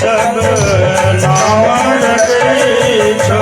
सब नाम रखे छो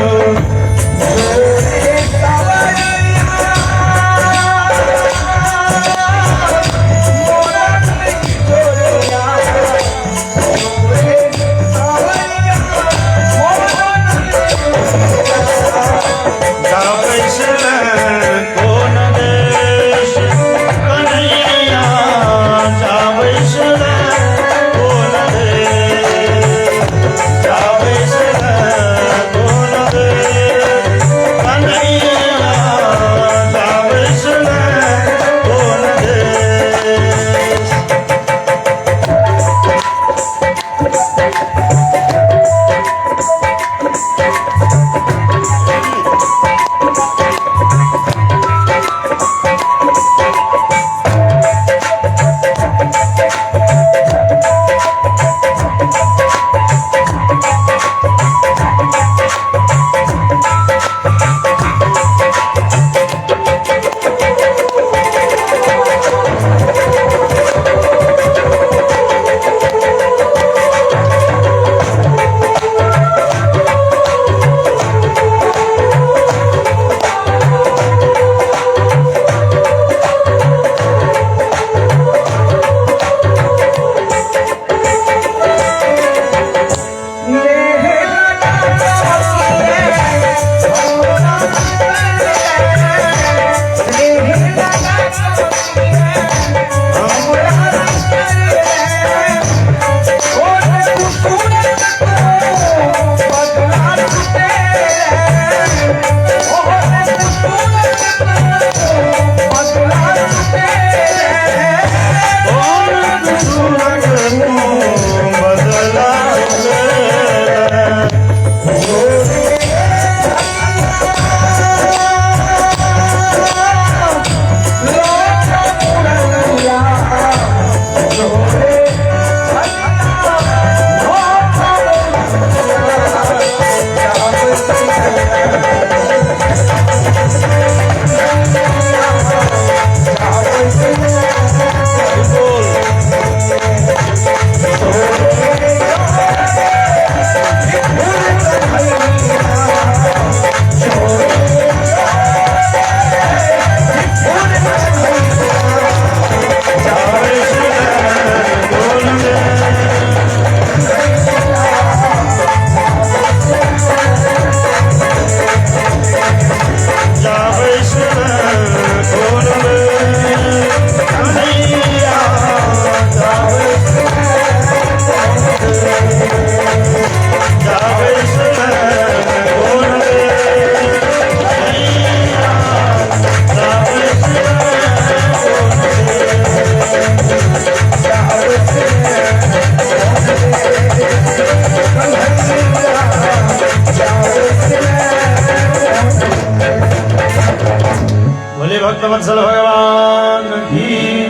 भक्तवत्सल भगवान की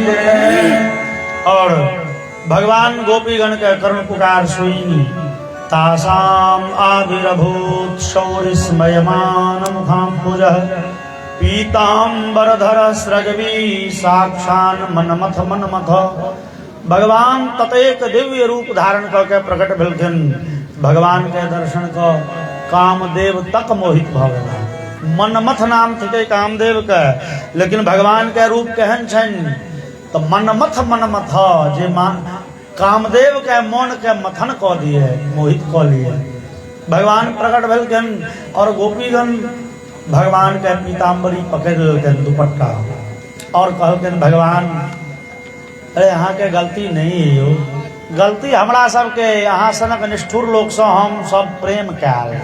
जय। और भगवान गोपीगण के करुण पुकार सुनी तासाम आविर्भूत शौरिस्मयमान मुखाम्बुज पीताम्बरधर स्रजवी साक्षान मनमथ मनमथ। भगवान ततेक दिव्य रूप धारण करके प्रकट भेलखिन। भगवान के दर्शन को कामदेव तक मोहित भ गेला। मनमथ नाम थे कामदेव के, लेकिन भगवान के रूप केहन छन तो मनमथ मनमथ जे कामदेव के मन के मथन क दिए, मोहित क लिए। भगवान प्रकट भेलखिन और गोपीगण भगवान के पीताम्बरी पकड़ लेलखिन दुपट्टा और कहलखिन भगवान अरे यहाँ के गलती नहीं है यो, गलती हमरा सबके यहाँ सनक निष्ठुर लोग से हम सब प्रेम कैल।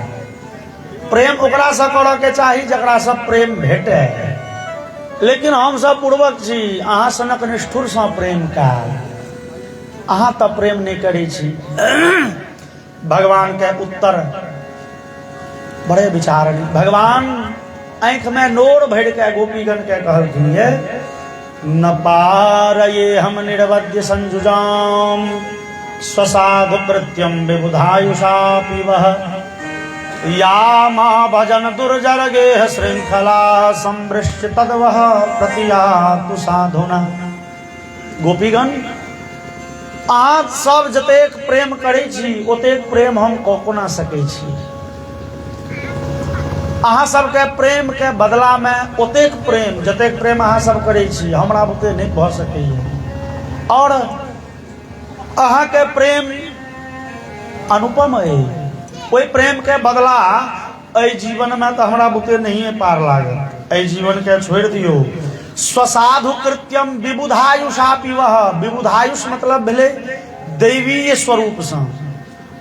प्रेम ओकरा से करऽ के चाही जकरा से प्रेम भेटे, लेकिन हम सब पूर्वक छी, अहाँ सनक निष्ठुर से प्रेम कैल, अहाँ तो प्रेम नहीं करै छी। भगवान के उत्तर बड़े विचार। भगवान आंख में नोर भर के गोपीगण के कहलखिन ये न पार ये हम निर्वद्य संजुजाम स्वसाधु कृत्यम विबुधायुषा पिवः या मां भजन दुर्जर गेह श्रृंखला संवृष्ट तद्वह प्रतियातु साधुना। गोपीगण अहाँ सब जतेक प्रेम करै छी ओतेक प्रेम हम कऽ कोना सकै छी। अहाँ सबके प्रेम के बदला में ओतेक प्रेम जतेक प्रेम अहाँ सब करै छी हमरा बुते नहीं भऽ सकैए। और अहाँ के प्रेम अनुपम है, ओई प्रेम के बदला एहि जीवन में तो हमरा बुते नहीं पार लागत। एहि जीवन के छोड़ दियो। स्वसाधु कृत्यम विबुधायुषापि वह, विबुधायुष मतलब भेले दैवीय स्वरूप से।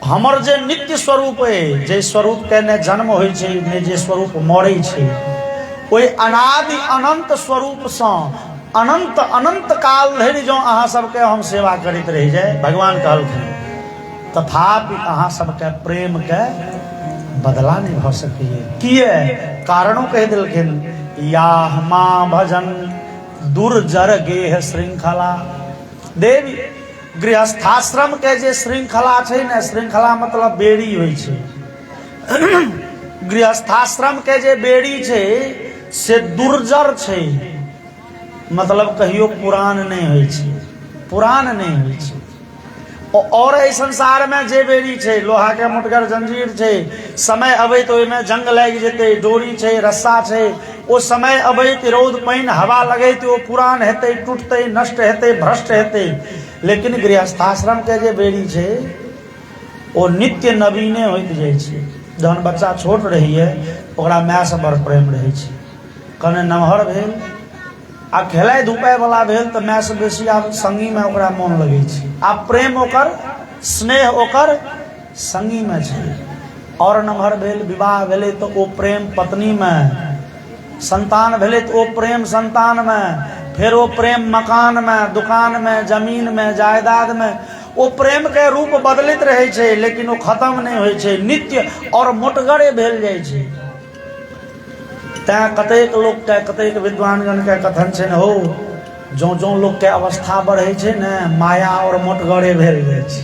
हमर जे नित्य स्वरूप है, जे स्वरूप के ने जन्म होइ छै ने जे स्वरूप मरै छै, ओई अनादि अनंत स्वरूप से अनंत अनंत काल धरि जो अहाँ सबके हम सेवा करैत रहि जाए, भगवान कहलखिन तथापि अहाँ सबके प्रेम के बदला नहीं भ सकैए। किए कारणों कह दिलखिन, या मां भजन दुर्जर गेह श्रृंखला। देवी गृहस्थाश्रम के जे श्रृंखला छै ने, श्रृंखला मतलब बेड़ी होइ छै। गृहस्थाश्रम के जे बेड़ी छै से दुर्जर छै, मतलब कहियो पुरान नहीं होइ छै, पुरान नहीं होइ छै। और एहि संसार में जे बेड़ी छै लोहा के मुटगर जंजीर छै, समय अबैत ओहिमे जंग लागि जेतै, डोरी छै, रस्सा छै, ओ समय अबैत रौद पानि हवा लगैत ओ पुरान हेतै, टूटतै, नष्ट हेतै, भ्रष्ट हेतै। लेकिन गृहस्थाश्रम के जे बेड़ी छै ओ नित्य नवीने होइत जाइ छै। जहन बच्चा छोट रहिए ओकरा माय से बड़ प्रेम रहै छै, कने नमहर भेल आ खेलाय धुपाय वाला भेल तो माय से बेसी आब संगी में ओकरा मोन लगे छै। आब प्रेम ओकर स्नेह ओकर संगी में छै। और नमहर भेल, विवाह भेले तो ओ प्रेम पत्नी में, संतान भेले तो ओ प्रेम संतान में, फिर वो प्रेम मकान में, दुकान में, जमीन में, जायदाद में। वो प्रेम के रूप बदलित रहे छै लेकिन वो खत्म नहीं होइ छै, नित्य और मोटगरे भेल जाइ छै। तैं कतेक लोग के, कतेक विद्वानगण के कथन छै हो, जो जो लोग के अवस्था बढ़े छै ने माया और मोटगरे भेल जाइ छै।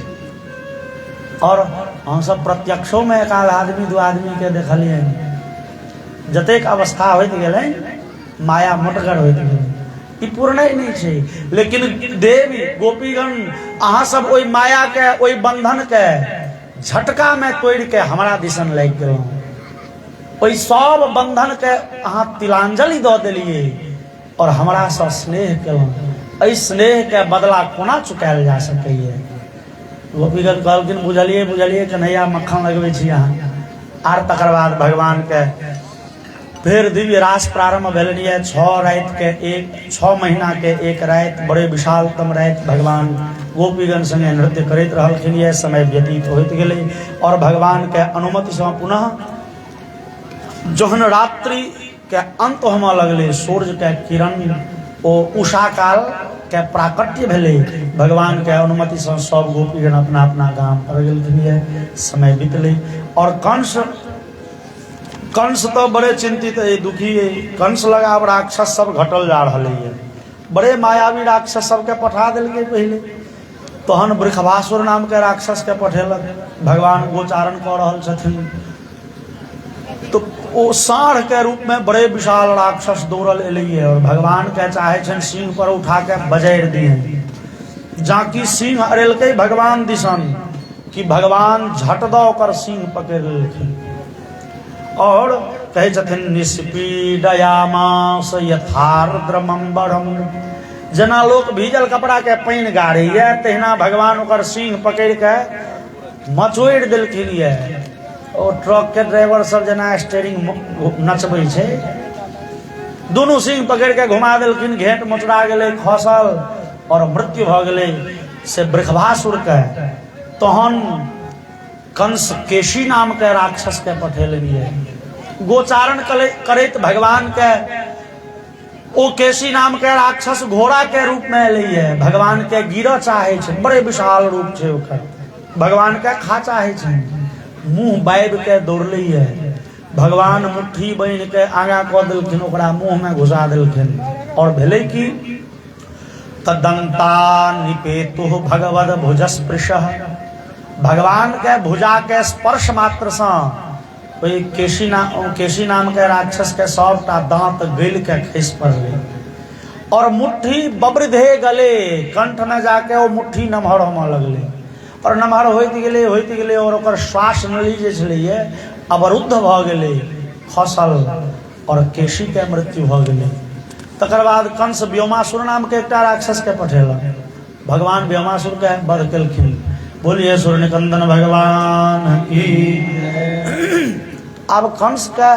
और हम सब प्रत्यक्षों में एक आदमी दो आदमी के देखलिए, जतेक अवस्था होइत गेलै माया मोटगर होइत गेलै, ई पूर्ण नहीं छै। लेकिन देवी गोपीगण अहाँ सब ओई माया के, ओई बंधन के झटका में तोड़ के हमरा दिसन लागि गेलहुँ। ओई सब बंधन के अहाँ तिलांजलि दऽ देलिए और हमरा से स्नेह केलहुँ। एहि स्नेह के बदला कोना चुकायल जा सकैए। गोपीगण कहलखिन बुझलिए बुझलिए कन्हैया मक्खन लगबै छी अहाँ। आर तकर बाद भगवान के फिर दिव्य रास प्रारंभ भेलनिए। 6 महीना के एक रात, बड़े विशालतम रात भगवान गोपीगण संगे नृत्य करैत रहलखिन। यह समय व्यतीत होइत गेलै और भगवान के अनुमति से पुनः जहन रात्रि के अंत होमय लगले, सूर्य के किरण ओ उषा काल के प्राकट्य भेले, भगवान के अनुमति से सब गोपीगण अपना अपना गाम पर गेलखिन। समय बीतले और कंस तो बड़े चिंतित है, दुखी है। कंस लगा अब राक्षस सब घटल जा रहा है, बड़े मायावी राक्षस सबके पठा दिलके पहले। तहन वृषभासुर नाम के राक्षस के पठेलक। भगवान गोचारण कऽ रहल छथिन तो ओ साढ़ के रूप में बड़े विशाल राक्षस दौड़ल एलिए और भगवान के चाहे छन सिंह पर उठा के बजारि दिए। जाकि सिंह अरेलकै भगवान दिसन कि भगवान झट दऽ ओकर सिंह पकड़ि लेलखिन और कहे छथिन निष्पीडयामास यथार्द्रमंबरम। जेना लोक भीजल कपड़ा के पानि गाड़ैए तहिना भगवान ओकर सिंह पकड़ के मचोड़ि देलखिन ये। ओ ट्रक के ड्राइवर सब जना स्टीयरिंग नचबै छै, दुनू सिंह पकड़ के घुमा देलखिन। घेंट मोचरा गेलै, खसल और मृत्यु भ गेलै से वृषभासुर के। तहन कंस केशी नाम के राक्षस के पठेलिए। गोचारण करैत भगवान के ओ केशी नाम के राक्षस घोड़ा के रूप में एलिए। भगवान के गिरह चाहे छै, बड़े विशाल रूप छै ओकर। भगवान के खा चाहे छै, मुंह बाइब के दौड़लिए। भगवान मुट्ठी बांधि के आगा कऽ देलखिन, ओकरा मुंह में घुसा देलखिन और भेलै कि तदंता निपेतु भगवद भुजस्पृशः। भगवान के भुजा के स्पर्श मात्र से ओई केशी नाम के राक्षस के सबटा दांत गल के खसि पड़लै और मुट्ठी बबृधे गले, कंठ में जाके वो मुट्ठी नमहर होने लगले और नमहर होते गेले और ओकर श्वास नली जे छलिए अवरुद्ध भ गेले, खसल और केशी के मृत्यु भ गेले। तकर बाद कंस व्योमासुर नाम के एकटा राक्षस के पठेलक, भगवान व्योमासुर के वध केलखिन। बोलिए सूर्य निकंदन भगवान की। अब कंस का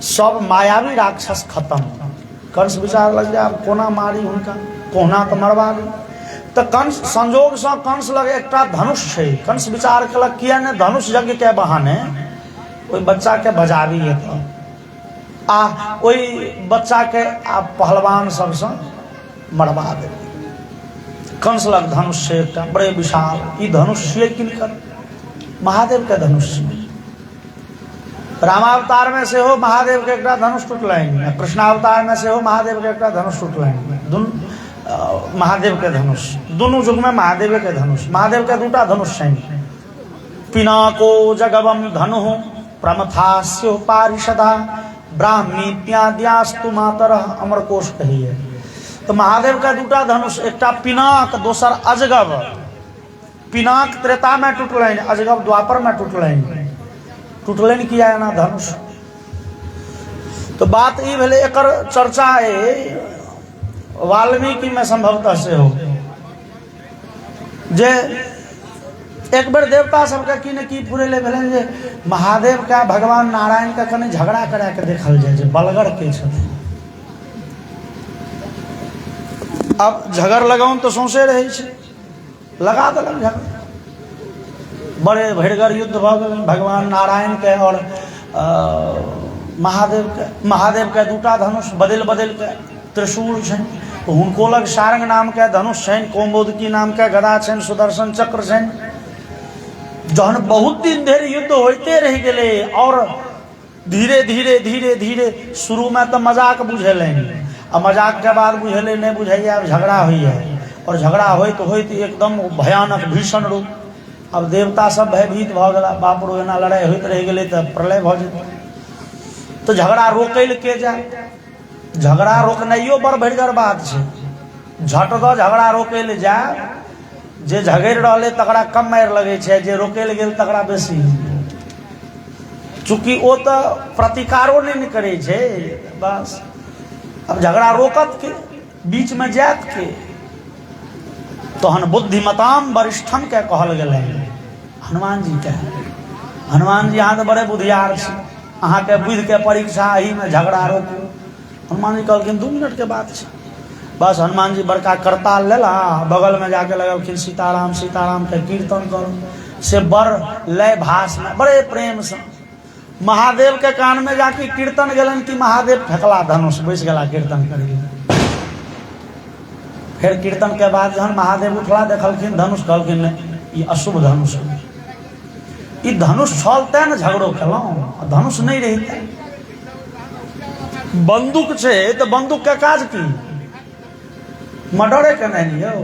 सब मायावी राक्षस खत्म। कंस विचार लग जाए अब कोना मारी हुनका, कोना तो मरवा ली। तो कंस संजोग से कंस लग एकटा धनुष है। कंस विचार कलक किया ने धनुष यज्ञ के बहाने कोई बच्चा के बजावी है तो ओई बच्चा के आप पहलवान सबसे मरवा दे। कंस लग धनुष से एकटा बड़े विशाल, ई धनुष से किनकर महादेव के धनुष। रामावतार में से हो महादेव के एकटा धनुष टूटलैन, कृष्णावतार में से हो महादेव के एकटा धनुष टूटलैन। दुनू महादेव के धनुष, दोनों युग में महादेव के धनुष। महादेव के दूटा धनुष हैं। पिनाको जगवम धनु प्रमथास्यो पारिषदा ब्राह्मीत्याद्यास्तु मातर अमरकोश कहिए। तो महादेव का दूटा धनुष, एकटा पिनाक दोसर अजगव। पिनाक त्रेता में टूटलैन, अजगव द्वापर में टूटलैन। टूटलैन किया है ना धनुष। तो बात ये भेले, एकर चर्चा है वाल्मीकि में संभवतः से हो जे एक बार देवता सबके की ने की फुरेले भेलन जे महादेव का भगवान नारायण का कने झगड़ा करा के देखल जाए जे बलगर के छथिन। अब झगड़ लगाउन तो सौंसे रहे छे, लगा देलक झगड़। बड़े भयंकर युद्ध भ गेल भगवान नारायण के और महादेव के दूटा धनुष बदल के त्रिशूल छन। हुनको लग सारंग नाम के धनुष छन, कौमुदकी नाम के गदा छन, सुदर्शन चक्र छन। जहन बहुत दिन धरि युद्ध होते रह गेले और धीरे धीरे शुरू में तो मजाक बुझेलैन, अब मजाक के बाद बुझेले नहीं बुझाइए, अब झगड़ा हुई है और झगड़ा होइत एकदम भयानक भीषण रूप। अब देवता सब भयभीत भ गेला, बाप रो एना लड़ाई होइत रह गेले तो प्रलय भ जेतै। तो झगड़ा रोकैल के जाए, झगड़ा रोकनाइयो बड़ भयंकर बात छै। झट दो झगड़ा रोकैल जाए, जे झगड़ रहे तकरा कम मार लगे छै, जे रोकैल गेल तकरा बेसी। चूंकि वो तो प्रतिकारो नहीं करे छै, बस अब झगड़ा रोकत के बीच में जात के तहन बुद्धिमताम वरिष्ठम के कहल गेलै हनुमान जी के। हनुमान जी अहाँ तो बड़े बुद्धियार छी, अहाँ के बुद्धि के परीक्षा एही में झगड़ा रोकू। हनुमान जी कहलखिन 2 मिनट के बात छै। बस हनुमान जी बड़का करताल लेला, बगल में जाके लगलखिन सीताराम सीताराम के कीर्तन करो। से बड़ लय भाष में बड़े प्रेम से महादेव के कान में जाके कीर्तन गेलन कि महादेव फेंकला धनुष, बैस गेला कीर्तन करिए। फिर कीर्तन के बाद जहन महादेव उठला देखलखिन धनुष, कहलखिन ये अशुभ धनुष, ई धनुष छलते न झगड़ो खेलौं, धनुष नहीं रहते। बंदूक छे तो बंदूक के काज की मर्डरे के नहीं यौ।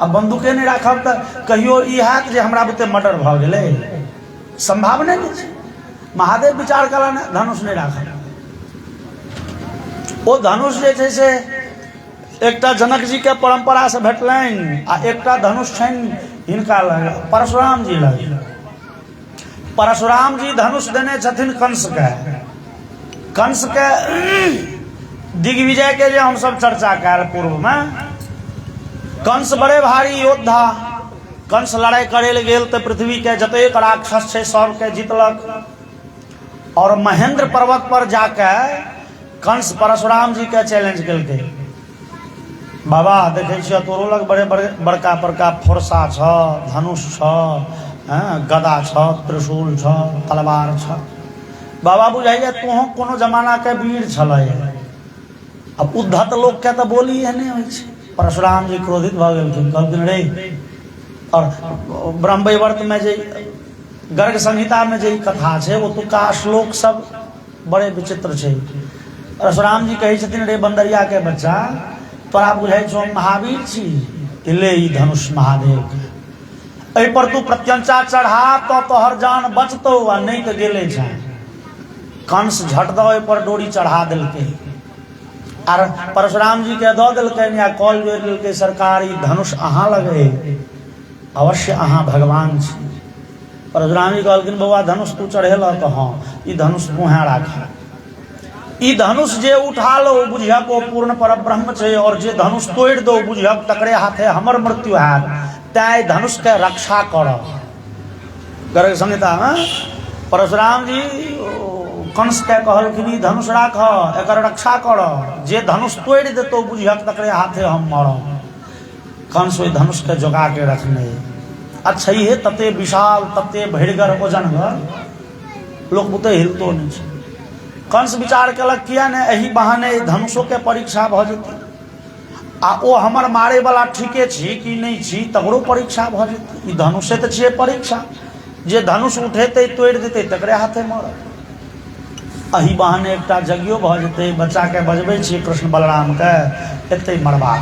अब बंदूके नहीं राखब तो कहियो ई हैत जे हमरा बुते मर्डर भ गेलै, संभावना नहीं छै। महादेव विचार कला ने धनुष नहीं राखब। ओ धनुष जे छै से एकटा जनक जी के परंपरा से भेटलैन आ एकटा धनुष छन हिनका लग परशुराम जी लग। परशुराम जी धनुष देने छथिन कंस के। कंस के दिग्विजय के जे हम सब चर्चा कैल पूर्व में, कंस बड़े भारी योद्धा। कंस लड़ाई करे ले गेल तो पृथ्वी के जतेक राक्षस छे सब के जीतलक और महेंद्र पर्वत पर जाके कंस परशुराम जी के चैलेंज केलकै। बाबा देखे छियै तोरो लग बड़े बड़का बड़का फोर्सा छ, धनुष छ, गदा छ, त्रिशूल छ, तलवार छ। बाबा बुझाइए तोह कोनो जमाना के वीर छलै। अब उद्धत लोग के तो बोली एहने होइ छै। परशुराम जी क्रोधित भ गेलखिन, कहलखिन रे, और ब्रह्मवैवर्त में जे गर्ग संहिता में जे कथा छै ओतुका श्लोक सब बड़े विचित्र छै। परशुराम जी कहै छथिन रे बंदरिया के बच्चा, तोरा बुझाइ छौ महावीर छी, ले ई धनुष महादेव। एहि पर तू प्रत्यंचा चढ़ा तो तोहर जान बचतौ आ नहीं तो गेले छै। कंस झट दो पर डोरी चढ़ा दिलके। और परशुराम जी के दऽ देलकनि या कॉल जोड़ि लेलकै सरकार ई धनुष अहाँ लगे अवश्य अहाँ भगवान छी। परशुराम जी कहलखिन बौआ धनुष तू चढ़ेल तो हाँ ई धनुष मुहे राख। ई धनुष जे उठा लो बुझियक ओ पूर्ण पर ब्रह्म छै और जे धनुष तोड़ दो बुझियक तकरे हाथे हमर मृत्यु हैत। तैं धनुष के रक्षा कर। गर्ग संहिता में परशुराम जी कंस के कहलखिन ई धनुष राख एकर रक्षा कर। जे धनुष तोड़ देतो बुझियक तकरे हाथे हम मरब। कंस ओहि धनुष के जोगा के रखने अच्छा ये तते विशाल तते भरिगर ओजनगर लोक बुते हिलतो नहीं छै। कंस विचार कलक किया ने एही बहाने धनुषों के परीक्षा भ जेतै आ ओ हमर मारे वाला ठीके छी कि नहीं छी तकरो परीक्षा भ जेतै। ई धनुषे तऽ छियै परीक्षा। जे धनुष उठेतै तोड़ देतै तकरे हाथे मरत। एही बहाने एकटा यज्ञो भ जेतै। बच्चा के बजबै छी कृष्ण बलराम के एतै मरबा।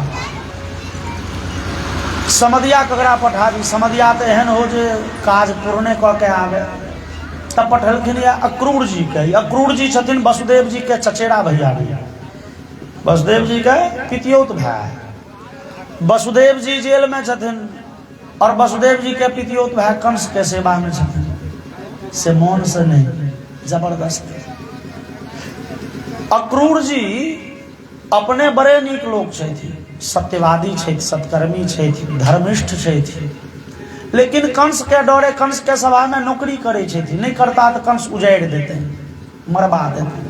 समधिया ककरा पठाबी। समधिया तो एहन हो जे काज पूर्णे कऽ के आवे। तब पठलखिन या अक्रूर जी के। अक्रूर जी छथिन वसुदेव जी के चचेरा भैया। वसुदेव जी के पितियोत भाई। वसुदेव जी जेल में छथिन और वसुदेव जी के पितियोत भाई कंस के सेवा में छथिन। से मौन से नहीं जबरदस्त। अक्रूर जी अपने बड़े नीक लोग छथि। सत्यवादी छथि सत्कर्मी छथि धर्मिष्ठ छथि। लेकिन कंस के डरे कंस के सभा में नौकरी करे छथि। नहीं करता तो कंस उजाड़ देते मरवा देते।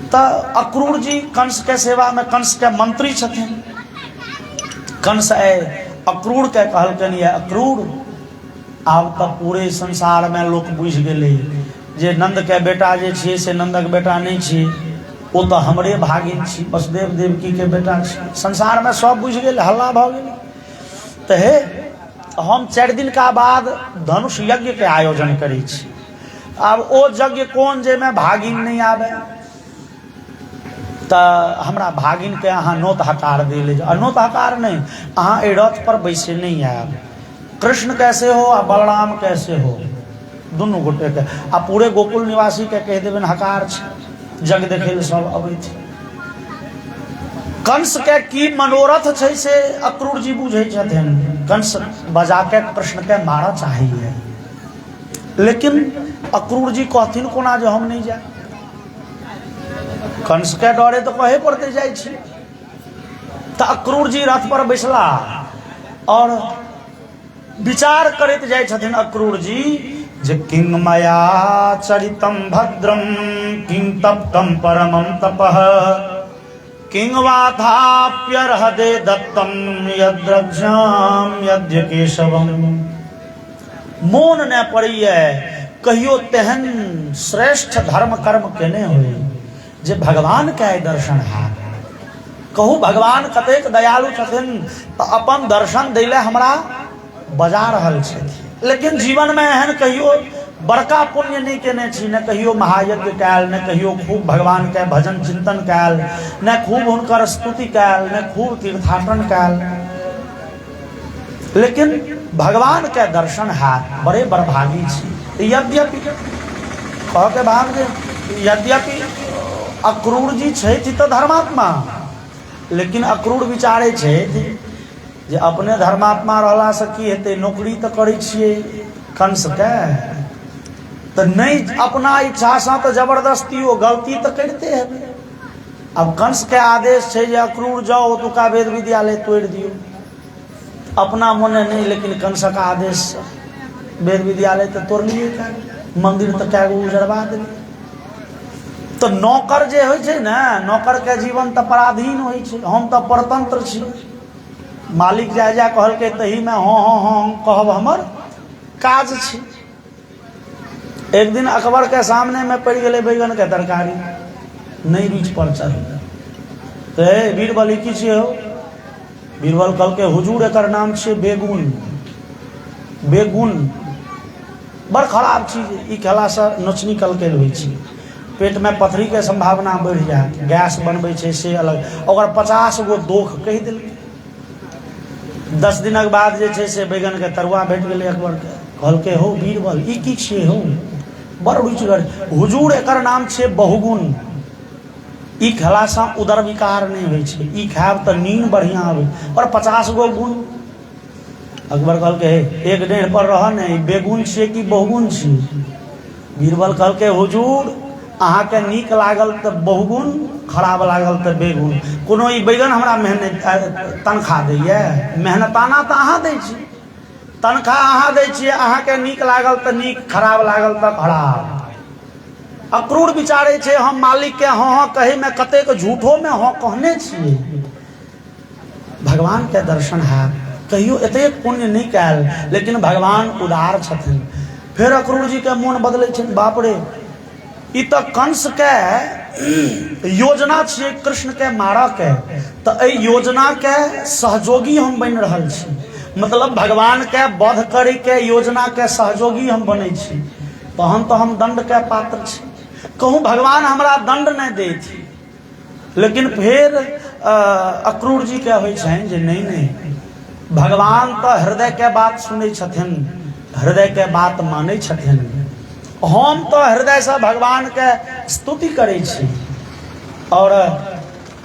तो अक्रूर जी कंस के सेवा में कंस के मंत्री छथिन। कंस अक्रूर के कहलकनि ये अक्रूर आब तो पूरे संसार में लोक बुझि गेलै जे नंद के बेटा जे छियै से नंदक बेटा नहीं छी वो तो हमरे भागिन छी वसुदेव देवकी के बेटा छी। संसार में सब बुझि गेल हल्ला भ गेल। तो हे हम 4 दिन का बाद धनुष यज्ञ के आयोजन करै छी। आब ओ यज्ञ कोन जे में भागिन नहीं आवे तो हमरा भागिन के अहाँ नोत हकार दे ले। नोत हकार नहीं अहाँ ए रथ पर बैसे नहीं आयब। कृष्ण कैसे हो आ बलराम कैसे हो दुनू गोटे के आ पूरे गोकुल निवासी के कह देबन हकार छै। जग देखे सब अबै छै। कंस के की मनोरथ छै से अक्रूर जी बुझे छथिन। कंस बजा के कृष्ण के मारा चाहिए लेकिन अक्रूर जी कहथिन कोना जो हम नहीं जाए। कंस के डरे तो कहे पड़ते जाय छी। तो अक्रूर जी रथ पर बैसला और विचार करते जाय छथिन अक्रूर जी जे किंग मया चरितम भद्रम किंग तप्तम परमं तपः किंग वाथाप्यर्हदे दत्तम यद्रक्षाम यद्य केशवम। मोन न पड़िए कहियो तेहन श्रेष्ठ धर्म कर्म केने हुए जे भगवान के दर्शन है। कहू भगवान कतेक दयालु छथिन तो अपन दर्शन दैले हमरा बजा रहल छथि। लेकिन जीवन में एहन कहियो बड़का पुण्य नहीं केने छी। न कहियो महायज्ञ कैल न कहियो खूब भगवान के भजन चिंतन कैल न खूब हुनकर स्तुति कैल न खूब तीर्थाटन कैल। लेकिन भगवान के दर्शन है बड़े बड़भागी छी। यद्यपि कह के भाग यद्यपि अक्रूर जी छथि तो धर्मात्मा लेकिन अक्रूर विचारे छथि जे अपने धर्मात्मा रहला से की हेतै। नौकरी तो करै छियै कंस के तो नहीं अपना इच्छा से तो जबरदस्ती हो गलती तो करते हैं। अब कंस के आदेश है जे अक्रूर जाओ ओतुका वेद विद्यालय तोड़ दियो। अपना मने नहीं लेकिन कंस का आदेश वेद विद्यालय तो तोड़ लिए मंदिर तो क्या उजड़वा दिए। तो नौकर जे होइ छै ना नौकर के जीवन तो पराधीन होइ छै। हम तो परतंत्र छी। मालिक जाय जा कहलकै तही में हाँ कहब हमर काज छी। एक दिन अकबर के सामने में पड़ गए बैगन के तरकारी नहीं रुचि पर चढ़। तो बीरबल की छे हो। बीरबल कहलकै हुजूर एकर नाम छे बेगुन। बेगुन बड़ खराब चीज ई खेला से नोचनी कलकै होइ छै। पेट में पथरी के संभावना बढ़ जाए गैस बनबै छै से अलग ओकर 50 गो दोख कहि देलकै। 10 दिनक बाद जे छै से बैगन के तरुआ भेट गेलै अकबर के। कहलकै हो बीरबल ई की छियै हो बड़ रुचिगर। हुजूर एकर नाम छे बहुगुण। ई खेला से उदर विकार नहीं होइ छै, ई खायब तो नींद बढ़िया आवे और 50 गो गुण। अकबर कहल के एक डेढ़ पर रह नहीं, बेगुन छिए कि बहुगुण छी। बीरबल कहल के हुजूर अहाँ के नीक लागल तो बहुगुण, खराब लागल तो बेगुण। कोनो ई बैगन हमरा मेहनत तनख्वाह दैये, मेहनताना तो अहाँ दै छी, तनख्वाह अहाँ दै छियै, अहाँ के नीक लागल तो नीक, खराब लागल तो खराब। अक्रूर विचारे छे हम मालिक के हाँ कहे में कतेक झूठो में हाँ कहने छिए। भगवान के दर्शन है, कहियो एते पुण्य नहीं कैल, लेकिन भगवान उदार छथिन। फिर अक्रूर जी के मोन बदले छे, बाप रे ई तो कंस के योजना छिए कृष्ण के मारा के, तो एहि योजना के सहयोगी हम बन रहल छी, मतलब भगवान के वध करे के योजना के सहयोगी हम बने छी, तहन तो हम दंड के पात्र छी। कहूँ भगवान हमरा दंड नहीं दे थी, लेकिन फिर अक्रूर जी के होइ छनि जे नहीं नहीं, भगवान तो हृदय के बात सुनै छथिन, हृदय के बात मानै छथिन। हम तो हृदय से भगवान के स्तुति करै छी। और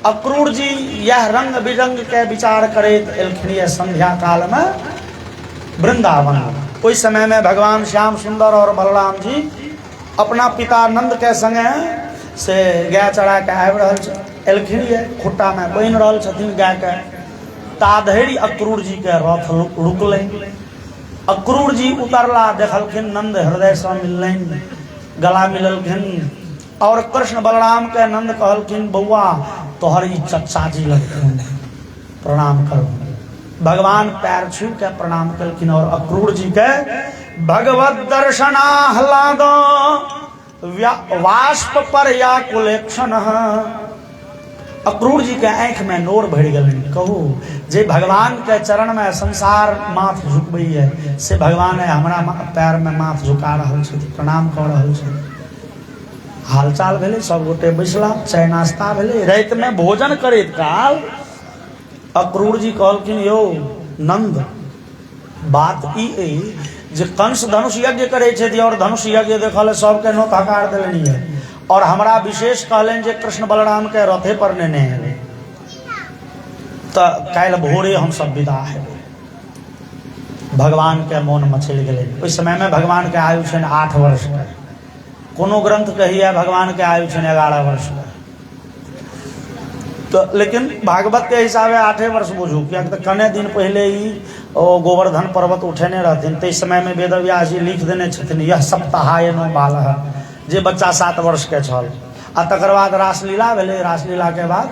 अक्रूर जी यह रंग बिरंग के विचार करैत एलखिन संध्या काल में वृंदावन। ओहि समय में भगवान श्याम सुंदर और बलराम जी अपना पिता नंद के संगे से गाय चरा के आबि रहल एलखिन, खुट्टा में बनि रहल छथिन गाय के। ताधरि अक्रूर जी के रथ रुकलनि। अक्रूर जी उतरला, देखलखिन नंद हृदय से मिललनि, गला मिललखिन। और कृष्ण बलराम के नंद कहलखिन बउआ तोहर ई चच्चा जी लगथिन, प्रणाम करो। भगवान पैर छू के प्रणाम कलखिन और अक्रूर जी के भगवत दर्शनाह्लाद वाष्प पर या कुलेक्षण। अक्रूर जी के आंख में नोर भरि गेलनि। कहू जे भगवान के चरण में संसार माथ झुकबै है, से भगवान हमरा पैर में माथ झुका रहल छथि, प्रणाम कऽ रहल छथि। हालचाल भेलै, सब गोटे बैसला, चाय नाश्ता भेलै। राति में भोजन करैत काल अक्रूर जी कहलखिन यौ नंद, बात ई अइ जे कंस धनुष यज्ञ करै छथि और धनुष यज्ञ देखल सबके नोत हकार देलनि है, और हमरा विशेष कहलनि जे कृष्ण बलराम के रथे पर नेने हेबै, तो काल्हि भोरे हम सब विदा हेबै। भगवान के मोन मचलि गेलै। ओहि समय में भगवान के आयु छनि 8 वर्ष के, कोनो ग्रंथ कहिए भगवान के आयु छनि 11 वर्ष के, तो लेकिन भागवत के हिसाबे 8 वर्ष बुझू, किया तो कने दिन पहले ही गोवर्धन पर्वत उठेने रहथिन। तो इस समय में वेदव्यास जी लिख देने छथिन यह सप्ताहायनो बालः, जे बच्चा 7 वर्ष के छल। आ तकर बाद रासलीला भेलै, रासलीला के बाद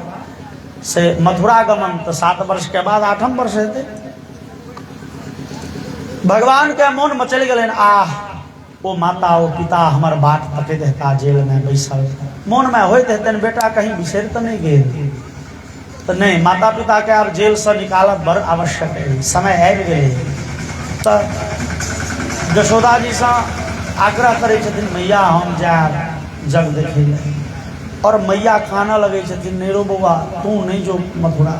से मथुरा गमन, तो 7 वर्ष के बाद 8म वर्ष हेतै। भगवान के मोन मचलि गेलनि, आह ओ माता ओ पिता हमर बाट तकैत हेता जेल में बैसल, मोन में होइत हेतनि बेटा कहीं बिसरि तऽ नहीं गेल। तो नहीं, माता पिता के आब जेल से निकालब बड़ आवश्यक है, समय आबि गेलै। तो यशोदा जी से आग्रह करै छथिन मैया हम जायब जग देखै लए, और मैया कानऽ लगै छथिन नहीं रो बौआ तू नहीं जो मथुरा,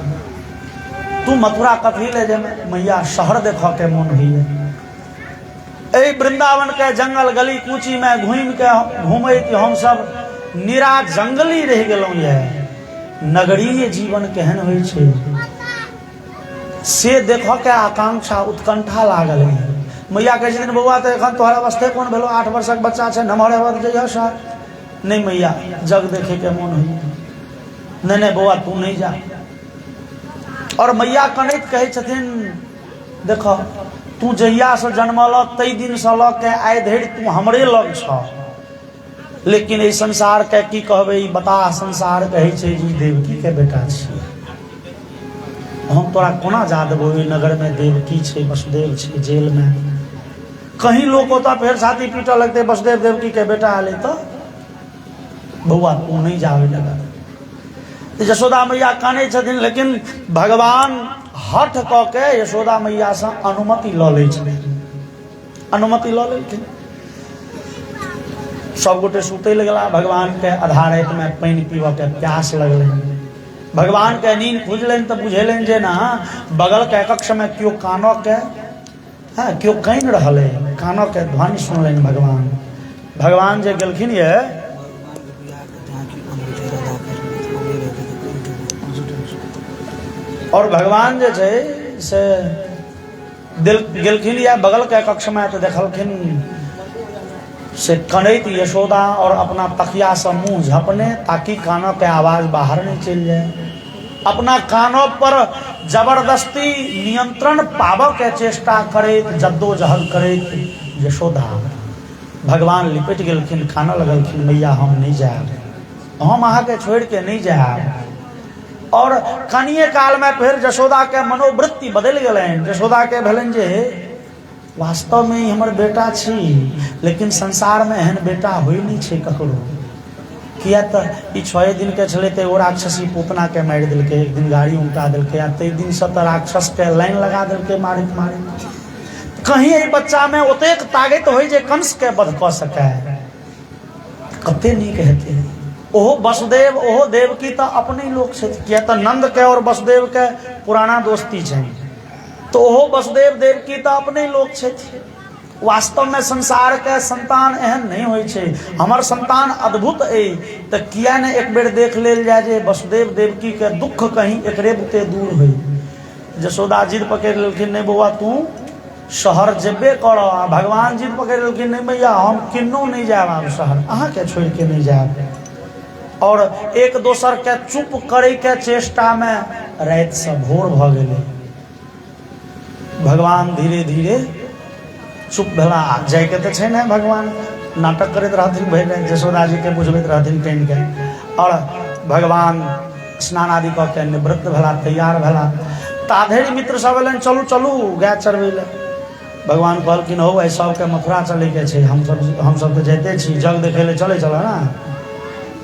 तू मथुरा कथी ले जे मैया शहर देखऽ के मोन होइए। एहि वृंदावन के जंगल गली कूची में घूमि के घूमैत हम सब निरा जंगली रह गेलहुँ। यह नगरीय जीवन केहन होइ छै से देखऽ के आकांक्षा उत्कंठा लागल है। मैया कहै छथिन बौआ तो एखन तोहर अवस्थे कोन भेलो, 8 वर्षक बच्चा छै, नमहर हेबऽ जइहऽ शहर। नहीं मैया जग देखे के मोन होइए, नहीं नहीं बौआ तू नहीं जा। और मैया कनैत कहै छथिन देखऽ तू जहिया से जन्मल तै दिन से लऽ के आइ धरि तू हमरे लग छ, लेकिन एहि संसार के की कहबै बता। संसार कहै छै जी देवकी के बेटा छी, हम तोरा कोना जा देबो। नगर में देवकी छै, वसुदेव छै जेल में, कहीं लोग होता फिर छाती पीटऽ लगते वसुदेव देवकी के बेटा आले तो बौआ तू नहीं जावे लगा। यशोदा मैया कानै छथिन, लेकिन भगवान हठ कऽ के यशोदा मैया से अनुमति लऽ लै छथिन, अनुमति लऽ लेलखिन। सब गोटे सुतै लगला। भगवान के आधारित में पानि पीबऽ के प्यास लगलनि। भगवान के नींद खुजलनि तो बुझेलनि जे ना बगल के कक्ष में क्यों कानऽ के क्यों कानि रहल है, कानऽ के ध्वनि सुनलनि भगवान। भगवान जे गेलखिन ये और भगवान जे छै से गेलखिन या बगल के कक्ष में तो देखलखिन से कनैत यशोदा और अपना तकिया से मुंह झपने ताकि कानों के आवाज बाहर नहीं चल जाए। अपना कानों पर जबरदस्ती नियंत्रण पाव के चेष्टा करे, जद्दोजहद करे यशोदा। भगवान लिपट गेलखिन, खाना लगलखिन, मैया हम नहीं जाए, हम अहाँ के छोड़ के नहीं जाए। और कनिए काल में फिर यशोदा के मनोवृत्ति बदल गए। यशोदा के भेलन जे वास्तव में ही हमर बेटा छी, लेकिन संसार में एहन बेटा होई नहीं छे ककरो। किया तो 6 दिन के छले ते वो राक्षसी पूतना के मार दिलके, एक दिन गाड़ी उल्टा दिलके, आ 3 दिन से तो राक्षस के लाइन लगा दिलके मारित मारित। कहीं एहि बच्चा में ओतेक ताकत होई जे कंस के वध क सके। कते नीक हेते ओहो वसुदेव ओहो देवकी तो अपने लोग छे। किया तो नंद के और वसुदेव के पुराना दोस्ती छै, तो ओहो वसुदेव देवकी तो अपने लोग छे। वास्तव में संसार के संतान एहन नहीं होय छे। हमर संतान अद्भुत है, तो किया ने एक बेर देख लेल जाए जे वसुदेव देवकी के दुख कहीं एकरे बुते दूर होई। यशोदा जिद पकड़ लेलखिन, नहीं बौआ तू शहर जेबे कर। भगवान जिद पकड़ लेलखिन, नहीं भैया हम किन्नो नहीं जाएब आब शहर, अहाँ के छोड़ के नहीं जाएब। और एक दोसर के चुप करे के चेष्टा में रात से भोर भ गेलै। भगवान धीरे धीरे चुप भेला। जाय के तो छै ने, भगवान नाटक करैत रहथिन, भैर यशोदा जी के बुझबैत रहथिन टेन के। और भगवान स्नान आदि कऽ के निवृत्त भेला, तैयार भेला। ताधेरी मित्र सब एलन, चलू चलू गाय चरबै ले। भगवान कहलखिन, हो भाई सबके मथुरा चले के छै, हम सब तो जाते छी, जग देखे ले चले चल ना।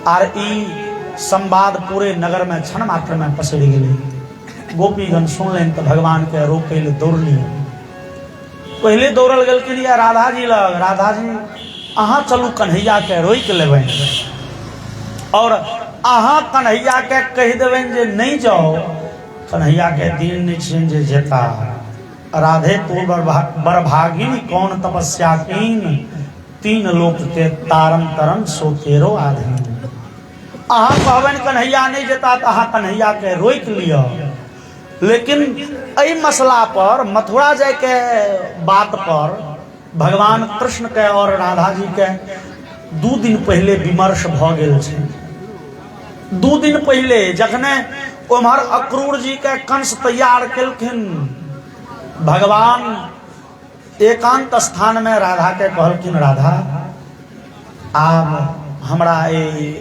आर ई संवाद पूरे नगर में क्षण मात्र में पसरि गेलै। गोपीगण सुनलनि तो भगवान के रोके ले दौड़ली। पहले दौड़ल गेलखिन या राधा जी लग, राधा जी अहाँ चलू कन्हैया के रोक लेबनि, और अहाँ कन्हैया के कहि देबनि जे नहीं जाओ, कन्हैया के दिन नहीं छियनि जे जेता। राधे तो बरभागिन कौन तपस्या कीन, 3 लोक के तारन तरन सो तेरो आधीन। अहाँ कहबनि कन्हैया नहीं जेता तो अहाँ कन्हैया के रोक लियो। लेकिन एहि मसला पर, मथुरा जाय के बात पर भगवान कृष्ण के और राधा जी के 2 दिन पहले विमर्श भ गेल छै। 2 दिन पहले जखने उम्हर अक्रूर जी के कंस तैयार केलखिन, भगवान एकांत स्थान में राधा के कहलखिन, राधा आब हमरा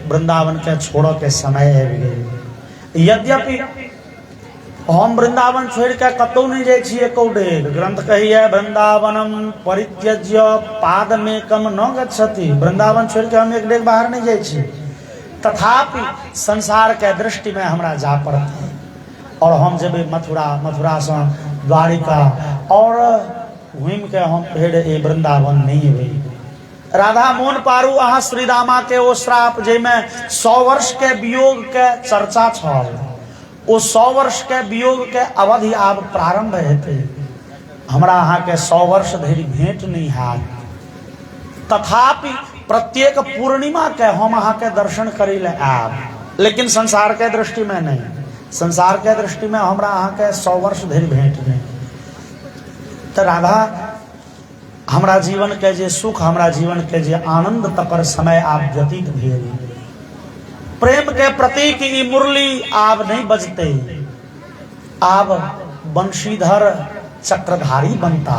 वृंदावन के छोड़ो के समय आबि गेल। यद्यपि हम वृंदावन छोड़ के कतौ नहीं जाय छी एको डेग। ग्रंथ कहिए वृंदावनम परित्यज्य पाद में कम न गच्छति। वृंदावन छोड़ के हम एक डेग बाहर नहीं जाय छी, तथापि संसार के दृष्टि में हमरा जा पड़ते। और हम जेबे मथुरा, मथुरा से द्वारिका, और घूम के हम फेर ए वृंदावन नहीं अबे। राधा मोन पारू अहाँ श्रीदामा के ओ श्राप जैमे 100 वर्ष के वियोग के चर्चा छल, ओ 100 वर्ष के वियोग के अवधि आब प्रारंभ हेतै। हमरा अहाँ के 100 वर्ष धरि भेंट नहीं हैत, तथापि प्रत्येक पूर्णिमा के हम अहाँ के दर्शन करै ले आब, लेकिन संसार के दृष्टि में नहीं। संसार के दृष्टि में हमरा अहाँ के 100 वर्ष धरि भेंट नहीं। तो राधा हमरा जीवन के जे सुख, हमरा जीवन के जे आनंद तकर समय आब व्यतीत भेल। प्रेम के प्रतीक ई मुरली आब नहीं बजते, आब बंशीधर चक्रधारी बनता।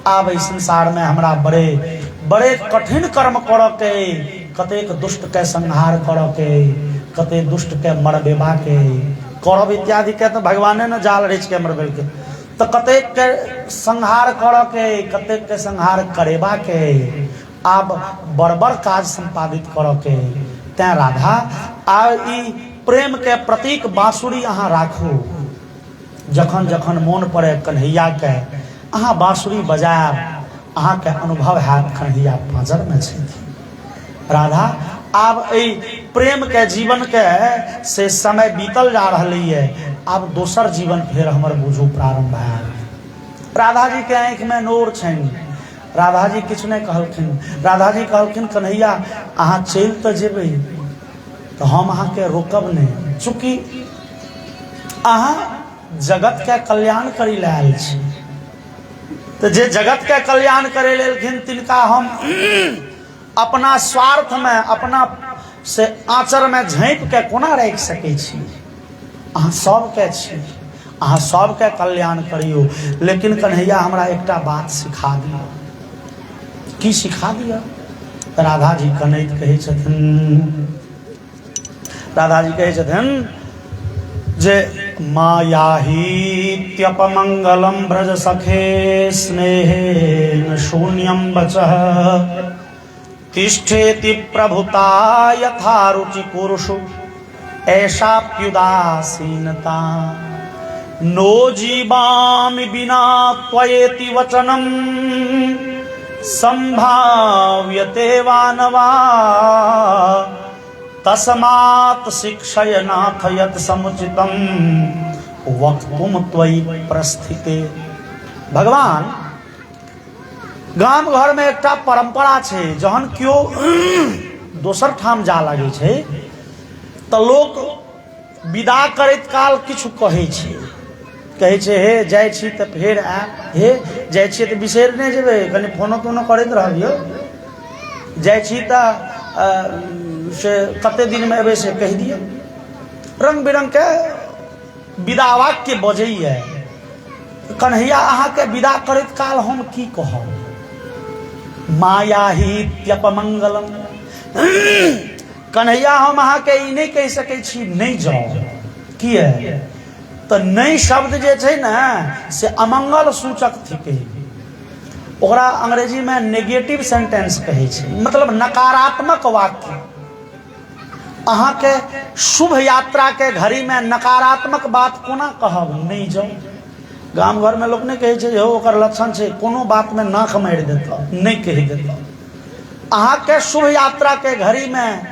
आब इस संसार में हमरा बड़े बड़े कठिन कर्म कर के, कतेक दुष्ट के संहार कर के, कते दुष्ट के मरबेबा के, कौरव इत्यादि के तो भगवाने न जाल रच के मरबेल के, तो कतेक के संहार कर के, कतेक के संहार करेबा के, आब बड़बड़ काज संपादित कर के। तैं राधा आ ई प्रेम के प्रतीक बांसुरी अहाँ राखू। जखन जखन मोन पड़े कन्हैया के अहाँ बांसुरी बजायब, अहाँ के अनुभव हैत कन्हैया पाँजर में छै। राधा आब ए प्रेम के जीवन के से समय बीतल जा रही है, आब दोसर जीवन फिर हमर बुझू प्रारंभ है। राधा जी के आंख में नोर छनि। राधा जी किछु नहीं कहलखिन। राधा जी कहलखिन कन्हैया अहाँ चल तो जेबै, तो हम अहाँ के रोकब नहीं। चूँकि अहाँ जगत के कल्याण करी ले आयल छी, तो जे जगत के कल्याण करे लेलखिन तिनका हम अपना स्वार्थ में, अपना से आंचर में झाँपि के कोना राखि सकै छी। अहाँ सबके छी, अहाँ सबके कल्याण करियो, लेकिन कन्हैया हमरा एकटा बात सिखा दिया। की सिखा दिया? राधा जी कनैत कहै छथिन, राधा जी कहै छथिन जे मायाहीत्यपमंगलम ब्रज सखे स्नेहेन शून्यम वचः तिष्ठेति प्रभुता यथा रुचि पुरुषु ऐशाप्युदासीनता नो जीवामि बिना त्वयेति वचनम संभाव्यते वा न वा तस्मात् शिक्षय नाथ यत् समुचितम वक्तुम त्वयि प्रस्थिते। भगवान गाम घर में एकटा परंपरा छे, जहन क्यों दोसर ठाम जा लगे छे तो लोग विदा करैत काल किछु कहै छे, कहै छे हे जाइ छी तऽ फेर आएब, हे जाइ छी तऽ बिसरि नहि जेबै, कनि फोनो तोनो करैत रहबियौ, जाइ छी तऽ से कते दिन में एबै से कहि दियौ। रंग बिरंग के विदा वाक्य बजैया। कन्हैया अहाँ के विदा करैत काल हम की कहब? मायाहीत्यपमंगलम, कन्हैया हम अहाँ के ई नहीं कहि सकै छी नहीं जाओ। किया? तो नहीं शब्द जे छै ना से अमंगल सूचक थिके, ओकरा अंग्रेजी में नेगेटिव सेंटेंस कहै छै, मतलब नकारात्मक वाक्य। अहाँ के शुभ यात्रा के घड़ी में नकारात्मक बात कोना कहब? नहीं जाओ। गाम घर में लोग नहीं कहे छे हो ओकर लक्षण छे, कोनो बात में नाक मारि देता, नहीं कहि देता। अहाँ के शुभ यात्रा के घड़ी में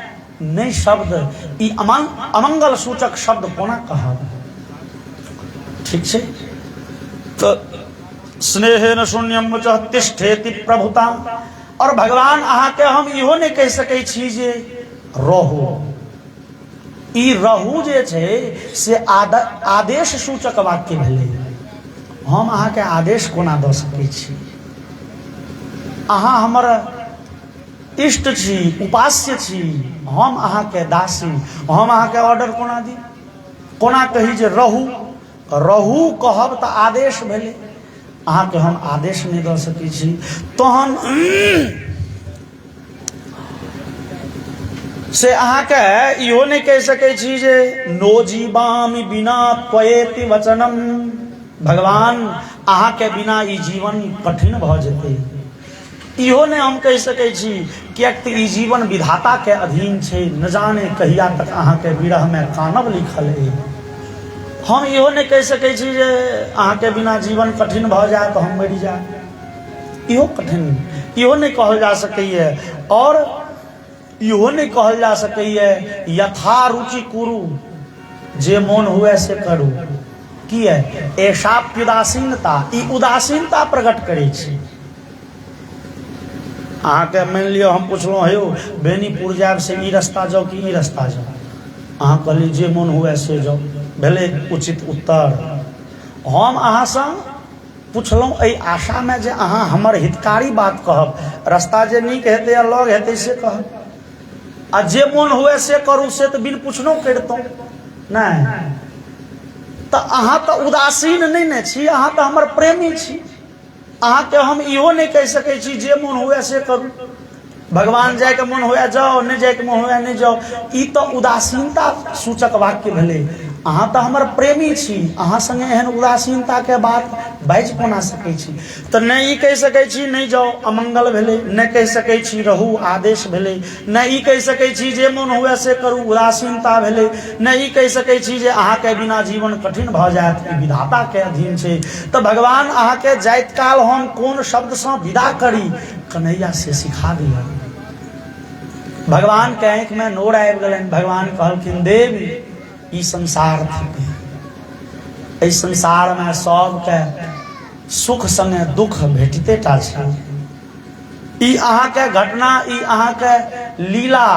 नहीं शब्द, ई अमंगल सूचक शब्द कोना कहब? ठीक छे। तो स्नेहेन शून्यम वचः तिष्ठेति प्रभुता। और भगवान अहाँ के हम इहो नहीं कह सकै छी जे रहू। ई रहू जे छे से आदेश सूचक वाक्य भेलै। हम अहाँ के आदेश कोना दऽ सकै छी? अहाँ हमर इष्ट छी, उपास्य छी, हम अहाँ के दासी, हम अहाँ के ऑर्डर कोना दी? कोना कही जे रहू? रहू कहब तऽ आदेश भेलै, अहाँ के हम आदेश नहीं दऽ सकै छी। तहन से अहाँ के इहो नहीं कह सकै छी जे नो जीवामि बिना त्वयेति वचनम। भगवान अहाँ के बिना ई जीवन कठिन भ जेतै, इहो नहीं हम कह सकै छी, कियाक तऽ ई जीवन विधाता के अधीन छै, न जाने कहिया तक अहाँ के विरह में कानब लिखल है। हम इहो नहीं कह सकै छी जे अहाँ के बिना जीवन कठिन भ जाए तो हम मरि जाए, इहो कठिन, इहो नहीं कहल जा सकैए। और इहो नहीं कहल जा सकैए यथा रुचि कुरु, जे मोन हुए से करू। की है? ऐशाप्य उदासीनता, ई उदासीनता प्रकट करे छी। अहाँ के मान लियो हम पूछलो हे बेनीपुर जाब से ई रास्ता जाओ कि ई रास्ता जाओ, अहाँ कहली जे मोन हुए से जाओ, भेले उचित उत्तर। हम अहाँ से पूछलहुँ एहि आशा में जे अहाँ हमर हितकारी बात कहब, रास्ता जे नीक हेतै या लग हेतै से कहब, आ जे मोन हुए से करू से तो बिन पूछनो करतौ नहीं। तो अहाँ तो उदासीन नहीं ने छी, अहाँ तो हमर प्रेमी छी। अहाँ के हम इहो नहीं कह सकै छी जे मोन हुए से करू। भगवान जाए के मन हुए जाओ, नहीं जाए के मन हुए नहीं जाओ, ई तो उदासीनता सूचक वाक्य भेलै। अहाँ तो हमर प्रेमी छी, अहाँ संगे एहन उदासीनता के बात बाजि कोना सकै छी? तो नहीं ई कह सकै छी नहीं जाओ, अमंगल भेलै, नहीं कह सकै छी रहू, आदेश भेलै, नहीं ई कह सकै छी जे मन हुए से करू, उदासीनता भेलै, नहीं ई कह सकै छी जे अहाँ के बिना जीवन कठिन भ जायत, ई विधाता के अधीन छै। तो भगवान अहाँ के जाइत काल हम कोन शब्द से विदा करी? कन्हैया से सिखा दिया। भगवान के आंख में नोर आबि गेलनि। भगवान कहलखिन देवी ई संसार थिके, इस संसार में सब के सुख संगे दुख भेटते टा छै। ई अहाँ के घटना, ई अहाँ के लीला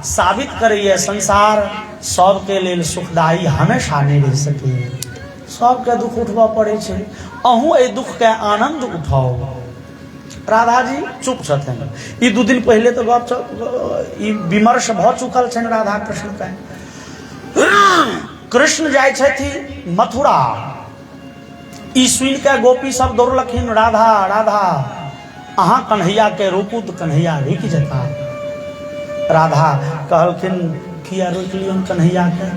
साबित करैए संसार सब के लेल सुखदायी हमेशा नहीं रह सके। सबके दुख उठबा पड़े छे, अहूँ ए दुख के आनंद उठाओ। राधा जी चुप छथिन। ई 2 दिन पहले तो गप विमर्श भ चुकल छन राधा कृष्ण के। कृष्ण जाय छथि मथुरा, ई सुन के गोपी सब दौड़लखिन, राधा राधा अहाँ कन्हैया के रोकू तो कन्हैया रुक जता। राधा कहलखिन किया रोक लियन कन्हैया के,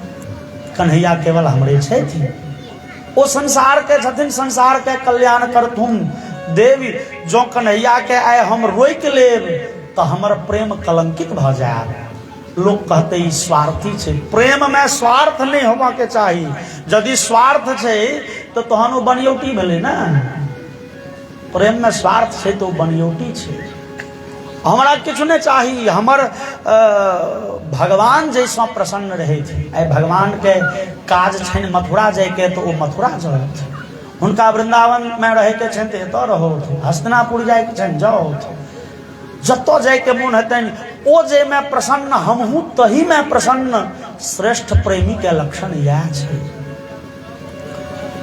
कन्हैया केवल हमरे छथि, ओ संसार के छथिन, संसार के कल्याण करथुन। देवी जो कन्हैया के आए हम रोक लेब तो हमर प्रेम कलंकित भ जाए। लोग कहते ई स्वार्थी छे, प्रेम में स्वार्थ नहीं होबा के चाहिए। यदि स्वार्थ छे तो तहन ओ बनयोटी भेले ना, प्रेम में स्वार्थ छे तो बनयोटी छे। हमरा किछु नहीं चाहिए, हमर भगवान जैसा प्रसन्न रहे थे। आइ भगवान के काज छन मथुरा जाय के तो ओ मथुरा जात, हुनका वृंदावन में रहे के छन तो एतऽ रहो, हस्तिनापुर जाय के छन जाओ, जतो जाय के मन हेतन ओ जे में प्रसन्न हमहू तही में प्रसन्न। श्रेष्ठ प्रेमी के लक्षण यह छे।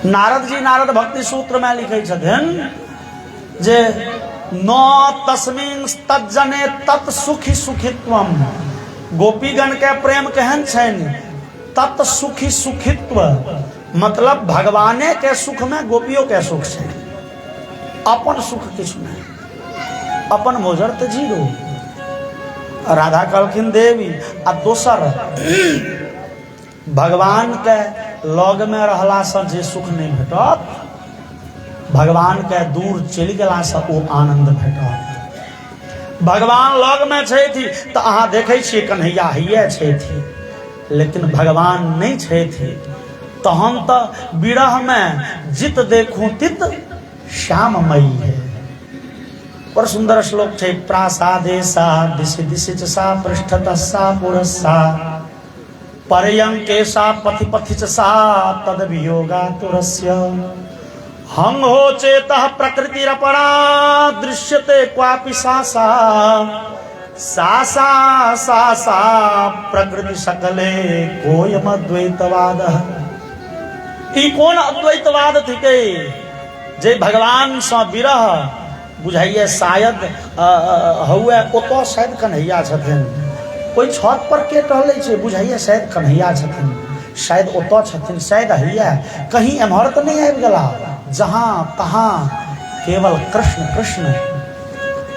नारद जी नारद भक्ति सूत्र में लिखे छथिन जे न तस्मिन् तज्जने तत् सुखी सुखित्वम। गोपीगण के प्रेम केहन छन, तत् सुखी सुखित्व, मतलब भगवाने के सुख में गोपियों के सुख छे, अपन सुख किछु नहीं, अपन मोजर तो जीरो। राधा कहलखिन देवी आ दोसर भगवान के लग में रहला से जे सुख नहीं भेटत, भगवान के दूर चलि गेला से ओ आनंद भेटत। भगवान लग में छथि तो अहाँ देखे छियै कन्हैया हिये छथि, लेकिन भगवान नहीं छथि तहन तो विरह में जित देखूं तित श्याममयी है। पर सुंदर श्लोक छे, प्रासादे सा दिशि दिशि च सा पृष्ठतः सा पुरस्सा पर्यंके सा पथि पथि च सा तद वियोगातुरस्य हंहो चेतः प्रकृतिरपरा दृश्यते क्वापि सा सा सा सा सा सा प्रकृति सकले कोयम अद्वैतवादः। ई कोन अद्वैतवाद थिके जे भगवान से विरह बुझाइए शायद हुए ओतो शायद कन्हैया छथिन, कोई छत पर के टहले छे बुझाइए शायद कन्हैया छथिन, शायद ओतो छथिन, शायद हइया कहीं एम्हर तो नहीं आबि गेला, जहां तहां केवल कृष्ण कृष्ण।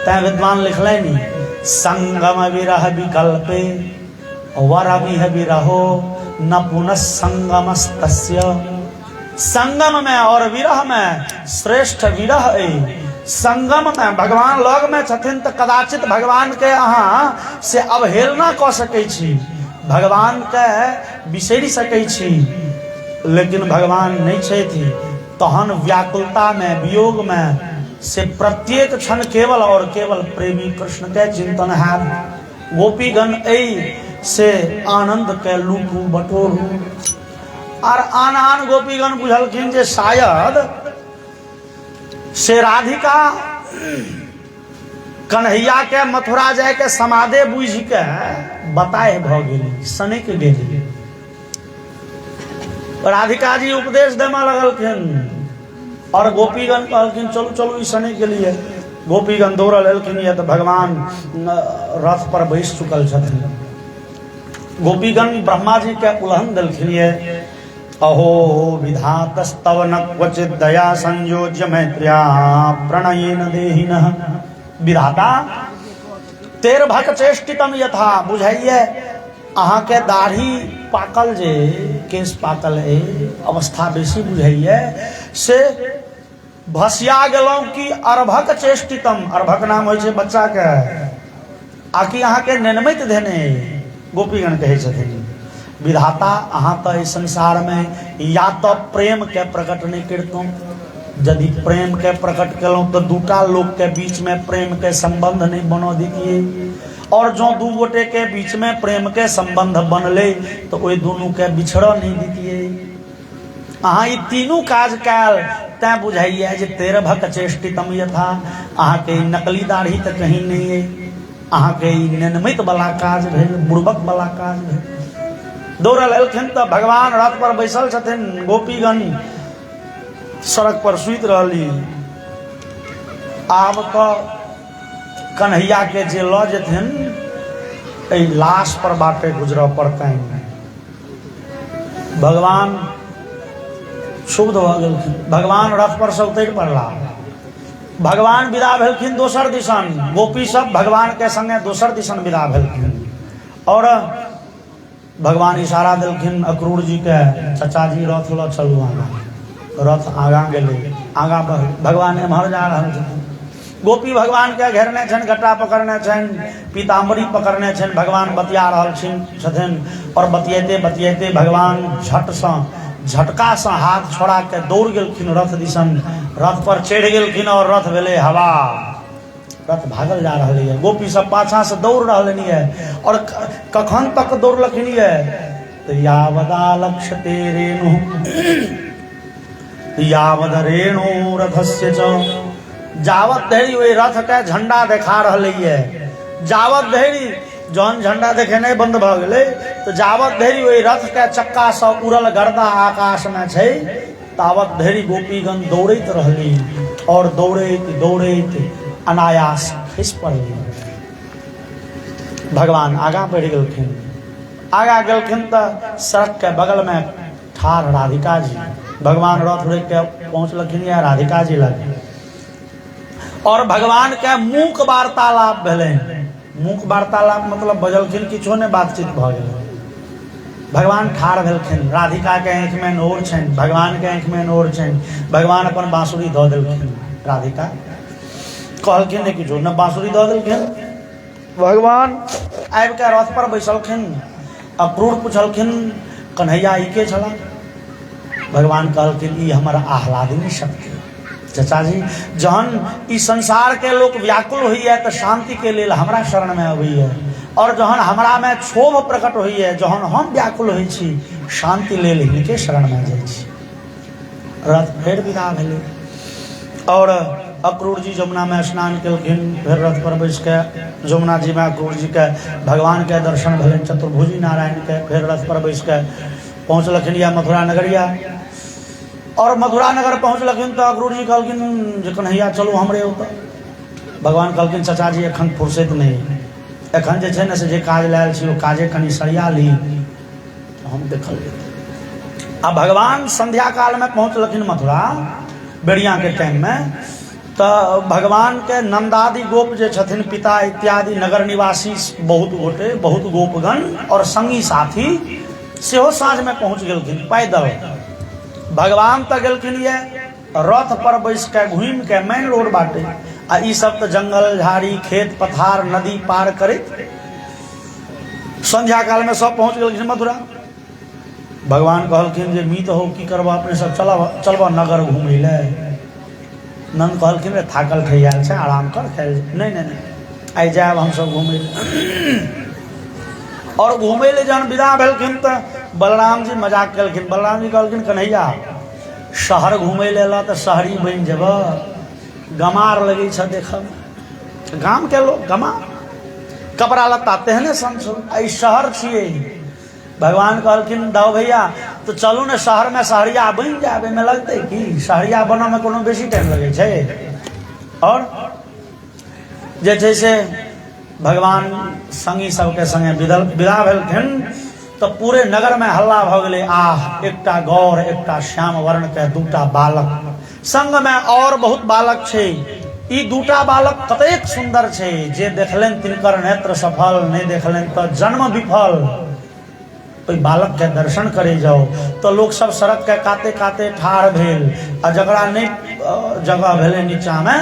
तै विद्वान लिखलनि संगम विरह विकल्पे वरविह विरहो न पुनः संगमस्तस्य। संगम में और विरह में श्रेष्ठ विरह है। संगम में भगवान लग में छथिन तो कदाचित भगवान के अहाँ से अवहेलना क सकै छी, भगवान के बिसरि सकै छी, लेकिन भगवान नहीं छथि तहन व्याकुलता में वियोग में से प्रत्येक क्षण केवल और केवल प्रेमी कृष्ण के चिंतन है। गोपीगण ऐ से आनंद के लूटू बटोरू। और आन आन गोपीगण बुझलखिन जे शायद से राधिका कन्हैया के मथुरा जाय के समादे बुझ के बताए भ गेली, सनक गेली। राधिका जी उपदेश देमा लगलखिन और गोपीगण कहलखिन चलू चलू ई सनक गेलिए। गोपीगण दौड़ल एलखिन ये तो भगवान रथ पर बैस चुकल छथिन। गोपीगण ब्रह्मा जी के उल्लंघन देलखिन ये, अहो विधातस्तव न क्वचित दया संयोज्य मैत्र्या प्रणयेन देहिनः। विधाता तेर भक चेष्टितम यथा, बुझाइए अहाँ के दाढ़ी पाकल जे केस पाकल है अवस्था बेसी बुझाइए से भसिया गेलौं कि अर्भक चेष्टितम, अर्भक नाम होय छै बच्चा के, आकि अहाँ के नेनमैत धेने। गोपीगण कहै छथिन विधाता अहाँ तो इस संसार में या तो प्रेम के प्रकट नहीं करतों, यदि प्रेम के प्रकट कलौं तो दूटा लोग के बीच में प्रेम के संबंध नहीं बनो दीजिए, और जो दू गोटे के बीच में प्रेम के संबंध बनले तो ओई दोनों के बिछड़ नहीं दीजिए। अहाँ ई तीनों काज कैल तै बुझाइए जे तेर भक चेष्टितम यथा। अहाँ के नकली दाढ़ी तो कहीं नहीं है, अहाँ के नेनमित वाला काज भेल, बुड़बक वाला काज भेल। दौड़ल एलखिन तो भगवान रथ पर बैसल छथिन, गोपीगण सड़क पर सुत रही। आब तो कन्हैया के जे ल जेथिन लाश पर बाटे गुजर पड़ते। भगवान क्षुब्ध भ गेलखिन। भगवान रथ पर से उतर पड़ला। भगवान विदा भेलखिन दोसर दिशन। गोपी सब भगवान के संगे दोसर दिशन विदा भेलखिन। और भगवान इशारा देलखिन अक्रूर जी के, चाचा जी रथ ल चलू आगा। रथ आगा गेले, आगा बढ़। भगवान एम्हर जा रहल छथिन। गोपी भगवान के घेरने छन, गट्टा पकड़ने छन, पीताम्बरी पकड़ने छन। भगवान बतिया रहल छथिन और बतियाते बतियाते भगवान झटका से हाथ छोड़ा के दौड़ गेलखिन रथ दिशन। रथ पर चढ़ गेलखिन और रथ भेले हवा। रथ भागल जा रहा है। गोपी सब पाछा से दौड़ रही है। और कखन तक दौड़लखिन है तो यावदा लक्ष्यते रेणु यावद रेणु रथस्य च। जावत धैर्य वही रथ के झंडा देखा रही है। जावत धैर्य जौन झंडा देखे नहीं बंद भ गए तो जावत धैर्य वही रथ के चक्का से उड़ल गर्दा आकाश में छै तावत धैर्य गोपीगण दौड़त रहली। और दौड़त दौड़त अनायास खिस पड़ली। भगवान आगा बढ़ गेलखिन। आगा गेलखिन तो सड़क के बगल में ठाड़ राधिका जी। भगवान रथ रोक के पहुंचलखिन या राधिका जी लगे। और भगवान के मूक वार्तालाप भेलै। मूक वार्तालाप मतलब बजलखिन किछो ने बातचीत भ गेल। भगवान ठाड़ भेलखिन। राधिका के आंख में नोर छनि, भगवान के आंख में नोर छनि। भगवान अपन बांसुरी दऽ देलखिन। राधिका कहलखिन ने किछो न, बांसुरी दऽ देलखिन। भगवान आबि के रथ पर बैसलखिन। अक्रूर पूछलखिन कन्हैया ई के छला। भगवान कहलखिन ई हमर आह्लादिनी शक्ति। चाचा जी जहन ई संसार के लोग व्याकुल हुई है तो शांति के लिए हमरा शरण में अबी है। और जहन हमरा में क्षोभ प्रकट हुई है, जहन हम व्याकुल हुई छी शांति लेल हिनके शरण में जाइ छी। रथ फेर विदा भेलै। और अक्रूर जी जमुना में स्नान केलखिन। फिर रथ पर बैस के जमुना जी में अक्रूर जी के भगवान के दर्शन भेलनि, चतुर्भुजी नारायण के। फिर रथ पर बैस के पहुँचलखिन या मथुरा नगरिया। और मथुरा नगर पहुँचलखिन तो अक्रूर जी कहलखिन जे कन्हैया चलू हमरे ओतऽ। भगवान कहलखिन चाचा जी एखन फुर्सत नहीं, एखन जे छै ने से जे काज लायल छी ओ काजे कनि सरिया ली हम देखल जेतै। आ भगवान संध्या काल में पहुँचलखिन मथुरा बेड़िया के टाइम में। तो भगवान के नंदादि गोप जे छथिन पिता इत्यादि नगर निवासी बहुत गोटे, बहुत गोपगण और संगी साथी सेहो साँझ में पहुँच गेलखिन पैदल। भगवान तो गेलखिन ये रथ पर बैस के घूमि के मेन रोड बाटे। आ ई सब तो जंगल झाड़ी खेत पथार नदी पार करैत संध्या काल में सब पहुँच गेलखिन मथुरा। भगवान कहलखिन जे मीत हो की करबा अपने सब चलबा नगर घूमै ले। नंद कहलखिन रे थाकल ठैयाल छै आराम कर। नहीं नहीं नहीं आइ जायब हम सब घूमै ले। और घूमै ले जहन विदा भेलखिन तो बलराम जी मजाक केलखिन। बलराम जी कहलखिन कन्हैया शहर घूमै ले ला तो शहरी बनि जेब, गमार लगे छ देखब। गाम के लोग गमार कपड़ा लत्ता तेहने समझो आई शहर छिए। भगवान कहलखिन दाऊ भैया तो चलू ने शहर में शहरिया बनि जाब। एहिमे लगतै कि शहरिया बनऽ में कोनो बेसी टाइम लगे छै। और जे छै से भगवान संगी सबके संगे विदा भेलखिन तो पूरे नगर में हल्ला भ गेलै। आह एकटा गौर एकटा श्याम वर्ण के दूटा बालक संग में और बहुत बालक छै। ई दूटा बालक कतेक सुंदर छै जे देखलनि तिनकर नेत्र सफल, नहीं देखलनि तो जन्म विफल। ओई बालक के दर्शन करे जाओ। तो लोग सब सड़क के काते काते ठाड़ भेल। आ जकरा नहीं जगह भेले नीचा में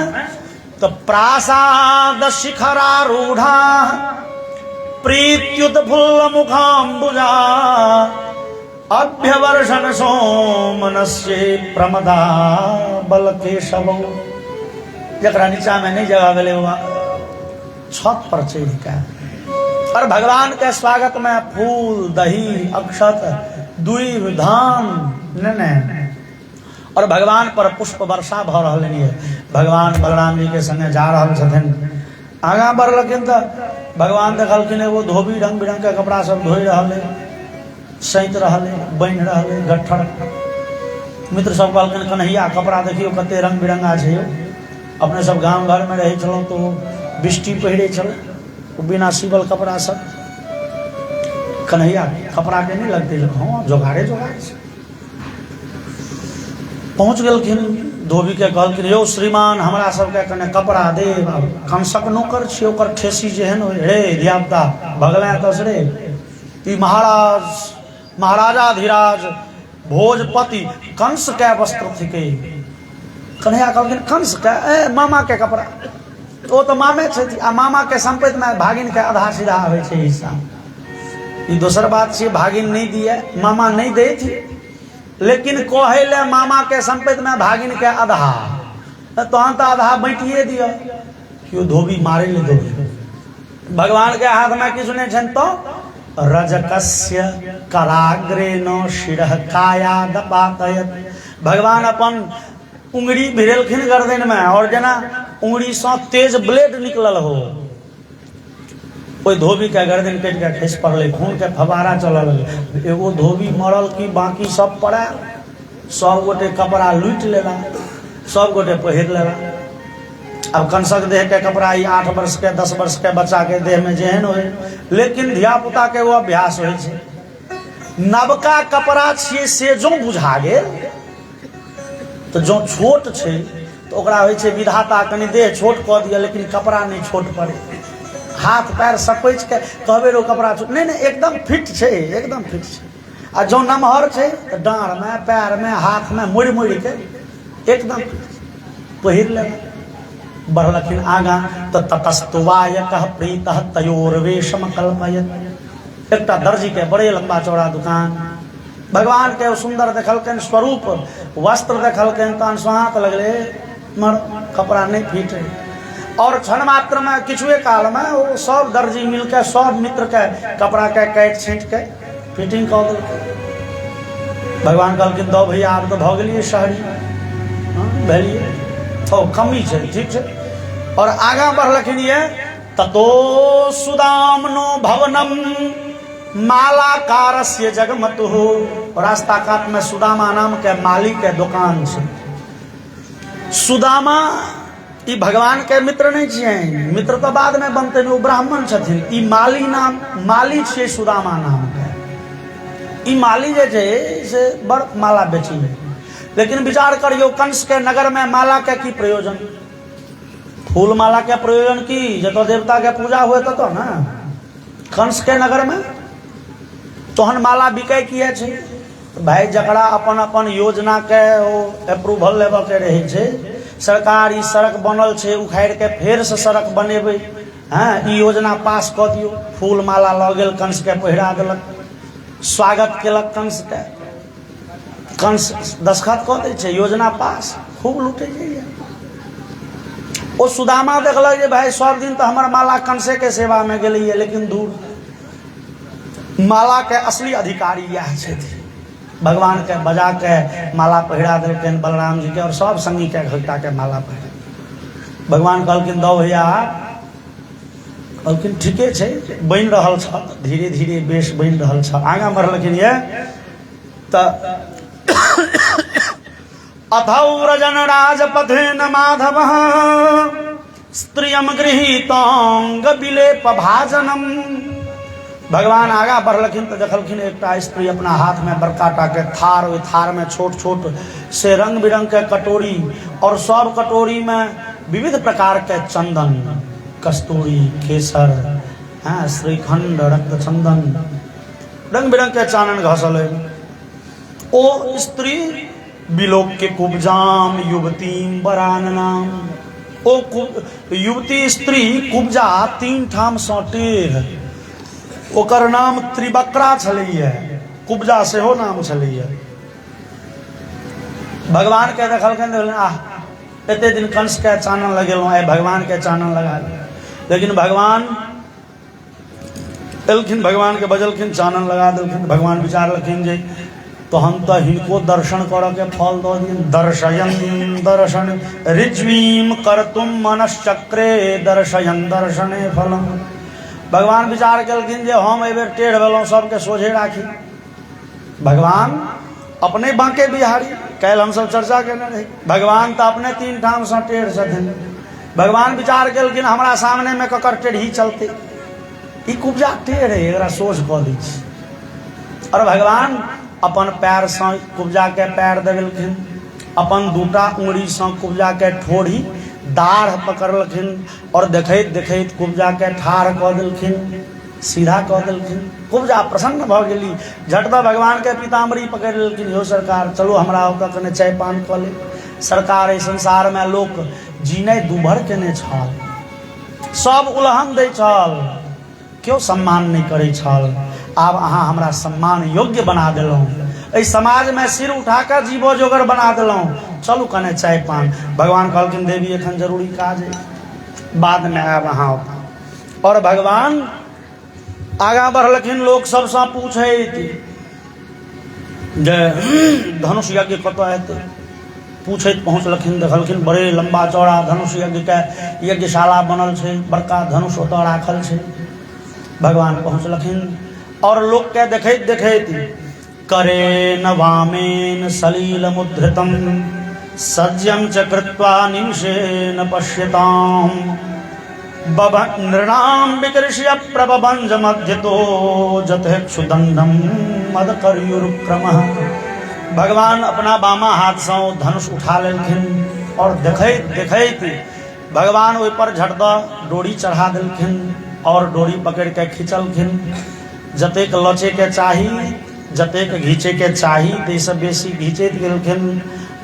तो प्रासाद शिखरारूढ़ा प्रीत्युत्फुल्ल मुखाम्बुजा अभ्यवर्षण सोमनस्ये प्रमदा बल केशवो। जकरा नीचा में नहीं जगह भेले हुआ छत पर चढ़ के और भगवान के स्वागत में फूल दही अक्षत दूब धान ने और भगवान पर पुष्प वर्षा भ रहलनि है। भगवान बलराम जी के संगे जा रहल छथिन। आगा बढ़लखिन तो भगवान देखलखिन एगो धोबी रंग बिरंग के कपड़ा सब धोइ रहल है, सैत रहल है, बनि रहल है गट्ठर। मित्र सब कहलखिन कन्हैया कपड़ा देखियो कते रंग बिरंगा छै। अपने सब गांव घर में रहे छलौं तो बिष्टी पहिरे छल बिना सीवल कपड़ा सब। कन्हैया कपड़ा के नहीं लगते। हाँ जोगाड़े जोगाड़े पहुंच गलखिन धोबी के कहलखिन यौ श्रीमान हमरा सबके कने कपड़ा दे। कंसक नौकर छियै ओकर ठेसी जेहन हो रे धियापुता भगले तसरे। ई महाराजाधिराज भोजपति कंस के वस्त्र थिके। कन्हैया कहलखिन कंस के मामा के कपड़ा ओ तो मामे छै आ मामा के संपत्ति में भागिन के आधा सीधा होइ छै हिस्सा। ई दोसर बात छै भागिन नहीं दिए मामा नहीं दे थी लेकिन कहे ले मामा के संपत्ति में भागिन के आधा तहन तो आधा बांटिए दिया। क्यों धोबी मारे ले धोबी भगवान के हाथ में की सुने छन तो रजकस्य कराग्रे न शिरः काया दपातयत। भगवान अपन उंगली भिरेलखिन गर्दन में और जना उंगली से तेज ब्लेड निकलल हो ओई धोबी के गर्दन कट के ठेस पड़ले खून के फवारा चलल। एगो धोबी मरल की बाकी सब पड़ा सब गोटे कपड़ा लूट लेला सब गोटे पहिर लेला। अब कंसक देह के कपड़ा 8 वर्ष के 10 वर्ष के बच्चा के देह में जेहन होए लेकिन धिया पुता के वो अभ्यास होय छै। नवका कपड़ा छियै से जो बुझा गेल तो जो छोट छै तो ओकरा होय छै विधाता कनि देह छोट क दिया लेकिन कपड़ा नहीं छोट पड़े। हाथ पैर सकोच के कहबे रो कपड़ा नहीं नहीं एकदम फिट छै एकदम फिट छै। आ जो नमहर छै तो डांर में पैर में हाथ में मुड़ मुड़ के एकदम पहिर ले। बढ़लखिन आगा तो ततस्तुवाय कह प्रीतः तयोर्वेशम कल्पयत। एकटा दर्जी के बड़े लंबा चौड़ा दुकान भगवान के सुंदर देखलकन स्वरूप वस्त्र देखलकन तहन स्वाहात लगले मर कपड़ा नहीं फिट और क्षण मात्र में किछुए काल में वो सब दर्जी मिलके सब मित्र के कपड़ा के काट छींट के फिटिंग कर दिल। भगवान कहलखिन दो भैया आप तो भ गेलिए शहरी भेलिए तो कमी छै ठीक छै। और आगा बढ़लखिन ये ततो सुदामनो भवनम मालाकारस्य जगमतु। रास्ता काट में सुदामा नाम के माली के दुकान छै। सुदामा ई भगवान के मित्र नहीं छियै मित्र तो बाद में बनते वो ब्राह्मण छथिन। ई माली नाम माली छियै सुदामा नाम के। ई माली जे छै से बड़ माला बेची लेकिन विचार करियो कंस के नगर में माला के की प्रयोजन। फूल माला के प्रयोजन की जब देवता के पूजा हुए तो ना कंस के नगर में तोहन माला बिकै किए छै। भाई जकरा अपन अपन योजना के अप्रूवल लेवल के रहे छै सरकार ई सड़क बनल छै उखाड़ के फेर से सड़क बनेबै हाँ ई योजना पास क दियो। फूल माला ल गेल कंस के पहिरा देलक स्वागत केलक कंस के। कंस दस्खत क दै छै योजना पास खूब लूटे जाइए। ओ सुदामा देखलक जे भाई सब दिन तो हमर माला कंसे के सेवा में गेलैए लेकिन दूर माला के असली अधिकारी यह छथि। भगवान के बजा के माला पहिरा देलखिन बलराम जी के और सब संगी के घटा के माला पहिरा। भगवान कहलखिन दो भैया कहलखिन ठीके छै बनि रहल छ धीरे धीरे बेश बनि रहल छ। आगा बढ़लखिन ये त अथौरजन राजपथेन माधव स्त्रियम गृहीतांग विलेप भाजनम। भगवान आगा बढ़लखिन तो देखलखिन एकटा स्त्री अपना हाथ में बड़का टा के थार ओहि थार में छोट छोट से रंग बिरंग के कटोरी और सब कटोरी में विविध प्रकार के चंदन कस्तूरी केसर हाँ श्रीखंड रक्त चंदन रंग बिरंग के चानन घसल है। ओ स्त्री बिलोक के कुब्जाम युवतीम बराननाम। ओ युवती स्त्री कुब्जा 3 ठाम सटेर ओकर नाम त्रिवक्रा छलैया कुब्जा सेहो नाम छलैया। भगवान के देखलखिन आह एते दिन कंस के चानन लगेलहुँ आइ भगवान के चानन लगा लेकिन भगवान एलखिन भगवान के बजलखिन चानन लगा देलखिन। भगवान विचारलखिन जे तो हम तो हिनको दर्शन कर के फल दो दिन। दर्शयन दर्शन ऋज्वीम कर्तुम मनश्चक्रे दर्शयन दर्शने फलम। भगवान विचार कलखिन जे हम एहि बेर टेढ़ भेलहुँ सबके सोझे राखी। भगवान अपने बांके बिहारी कैल हम सब चर्चा केने रही भगवान तो अपने 3 ठाम से टेढ़ छथिन भगवान विचार केलखिन हमरा सामने में ककर टेढ़ी चलते ई कुब्जा टेढ़ है एकरा सोच कऽ दै छी और भगवान अपन पैर से कुब्जा के पैर देलखिन अपन 2टा उंगली से कुब्जा के ठोड़ी दाढ़ पकड़लखिन और देखैत देखैत कुब्जा के ठाढ़ कऽ देलखिन सीधा कऽ देलखिन कुब्जा प्रसन्न भऽ गेली झटदऽ भगवान के पीताम्बरी पकड़ि लेलखिन यो सरकार चलो हमरा ओतऽ कने चाय पान कऽ ले सरकार एहि संसार में लोक जीने दुभर केने छल सब उल्हन दै छल क्यों सम्मान नहीं करै छल आब अहाँ हमरा सम्मान योग्य बना देलहुँ एहि समाज में सिर उठा कर जीवो जोगर बना देलहुँ चलू कने चाय पान भगवान कहलखिन देवी एखन जरूरी काज है बाद में आयब अहाँ और भगवान आगा बढ़लखिन लोक सबसँ पूछैत जे धनुष यज्ञ कतऽ हेतै पूछैत पहुँचलखिन देखलखिन बड़े लंबा चौड़ा धनुष यज्ञ के यज्ञशाला बनल छै बड़का धनुष ओतऽ राखल छै भगवान पहुँचलखिन और लोक के देखैत देखैत करेन वामेन सलील मुद्रितम सज्जम च कृत्वा निमिषेन पश्यताम नृणाम विकृष्य प्रबंज मध्यतो जथेक्षुदंडम मदकर्युरुक्रमः भगवान अपना बामा हाथ से धनुष उठा लेलखिन और देखैत देखैत भगवान ओहि पर झटदऽ डोरी चढ़ा देलखिन और डोरी पकड़ के खींचलखिन जतेक लचे के चाही जतेक घीचे के चाही ताहिसँ बेसी घीचैत गेलखिन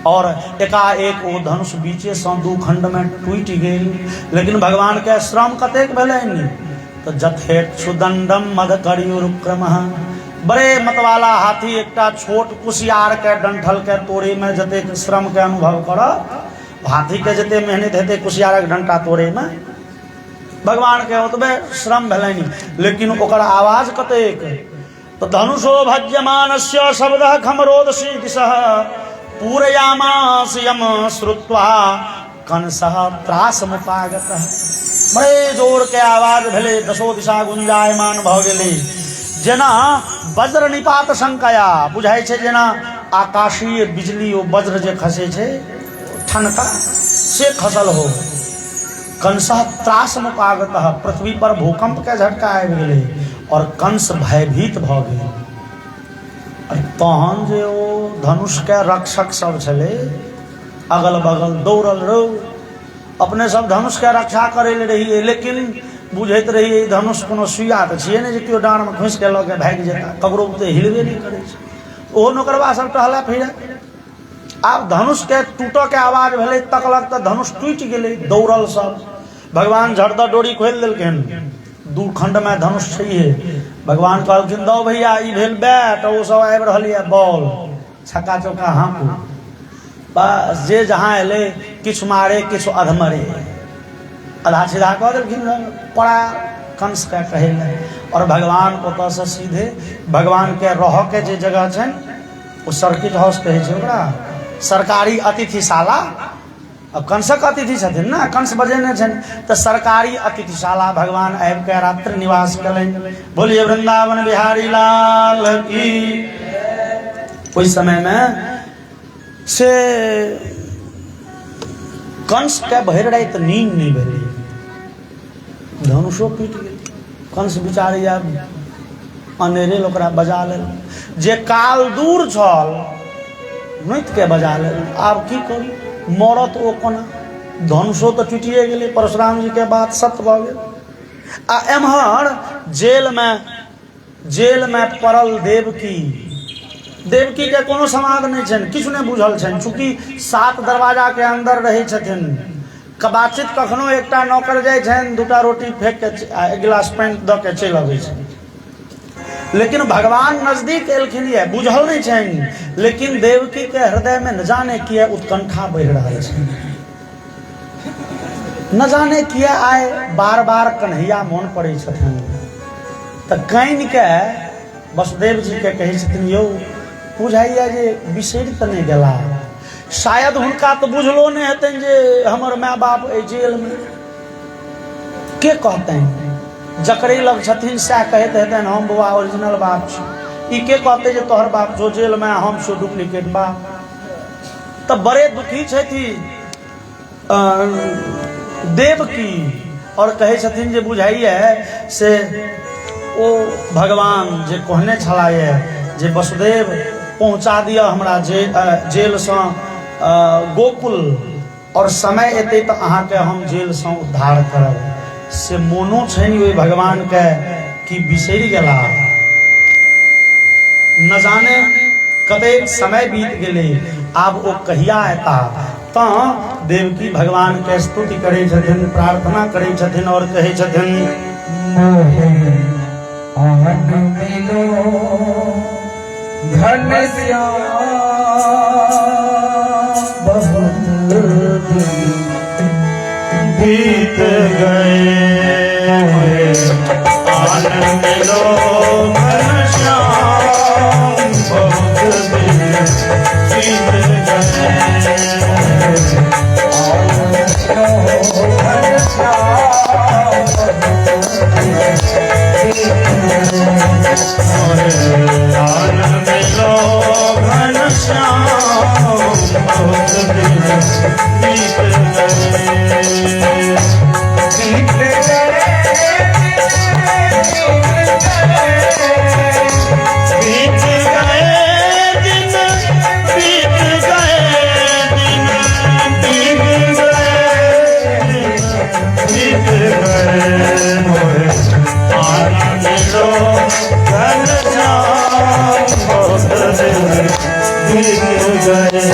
और एकाएक ओ धनुष बीचे से 2 खंड में टूटि गेल लेकिन भगवान के श्रम कतेक भेलनि तो जथेक्षुदंडम मदकर्युरुक्रमः बड़े मतवाला हाथी एकटा छोट कुशियार के डंठल के तोड़े में जतेक श्रम के अनुभव करब हाथी के जते मेहनत हेतै कुशियारक डंटा तोड़े में भगवान के ओतबे श्रम भेलनि लेकिन ओकर आवाज कतेक तो धनुषो भज्यमानस्य शब्दः खमरोदसी दिशः पूरयामास यम श्रुत्वा कंसः त्रासमुपागतः बड़े जोर के आवाज भेले 10 दिशा गुंजायमान भऽ गेलै जेना वज्र निपात शंकया बुझाइ छै जेना आकाशीय बिजली ओ वज्र जे खसे छै ठनका से खसल हो कंसः त्रासमुपागतः पृथ्वी पर भूकंप के झटका आबि गेलै और कंस भयभीत भऽ गेल तहन जे ओ धनुष के रक्षक सब छले अगल बगल दौड़ल रहो अपने सब धनुष के रक्षा करे ले रहिए लेकिन बुझैत रहिए धनुष कोनो सुइया तऽ छियै ने जे केओ डाँड़ में घुसि के लऽ के भागि जेता ककरो तऽ हिलबे नहीं करे छै ओहो नौकरबा सब टहला फिरे आब धनुष के टूटऽ के आवाज भेलै तकलक तऽ धनुष टूटि गेलै दौड़ल सब भगवान झटदऽ डोरी खोलि देलखिन 2 खंड में धनुष छैहे भगवान कहलखिन दो भैया ई भेल बैट ओ सब आबि रहल यऽ बॉल छक्का चौका हाँकू बस जे जहाँ एलै किछु मारे किछु अधमरे आधा सीधा कऽ देलखिन पड़ा कंस के कहै लए और भगवान ओतऽ से सीधे भगवान के रहऽ के जे जगह छनि ओ सर्किट हाउस कहै छै ओकरा सरकारी अतिथिशाला अब कंसक अतिथि छथिन ना कंस बजेने छनि तऽ सरकारी अतिथिशाला भगवान आबि के रात्रि निवास कयलनि बोलिए वृंदावन बिहारी लाल की ओहि समय में से कंस के भरि राति नींद नहीं भेलै धनुषो पीट गेल कंस बिचारी आब अनेरे ओकरा बजा लेल जे काल दूर छल नोति के बजा लेल आब की करी मरत ओ कोना धनुषो तऽ टूटिए गेलै परशुराम जी के बात सत्य भऽ गेल आ एम्हर जेल में पड़ल देवकी के कोनो समाद नहीं छनि किछु नहीं बुझल छनि चूँकि 7 दरवाजा के अंदर रहै छथिन कदाचित कखनो एकटा नौकर जाइ छनि 2टा रोटी फेंक के 1 गिलास पानि दऽ के चलि अबै छनि लेकिन भगवान नजदीक एलखिन ये बुझल नहीं छनि लेकिन देवकी के हृदय में न जाने किया उत्कंठा बढ़ि रहल छै न जाने किया आए बार बार कन्हैया मोन पड़ै छथिन तऽ कानि के वसुदेव जी के कहै छथिन यौ बुझाइया जे बिसरि तऽ नहि गेला शायद हुनका तऽ बुझलो नहि हेतनि जे हमर माय बाप एहि जेल में के कहतनि जकरे लग छथिन सएह कहैत हेतनि हम बौआ ओरिजिनल बाप छी इके कहते जे तोहर बाप जो जेल में हम सो डुप्लीकेट बा तब बड़े दुखी छथि देव की और कहे छथिन जे बुझाइए से ओ भगवान जे कहने छलाए जे वसुदेव पहुंचा दिया हमरा जेल से गोकुल और समय एते तो अहाँ के हम जेल से उद्धार करब से मोनो छनि ओइ भगवान के कि बिसरि गेला न जाने कते समय बीत गेले आब ओ कहिया एता ता देवकी भगवान के स्तुति करे छथिन प्रार्थना करे छथिन और कहे छथिन घनश्याम बीत गए आनंद लो घनश्याम बहुत दिन बीत गए आनंद लो घनश्याम बहुत दिन बीत गए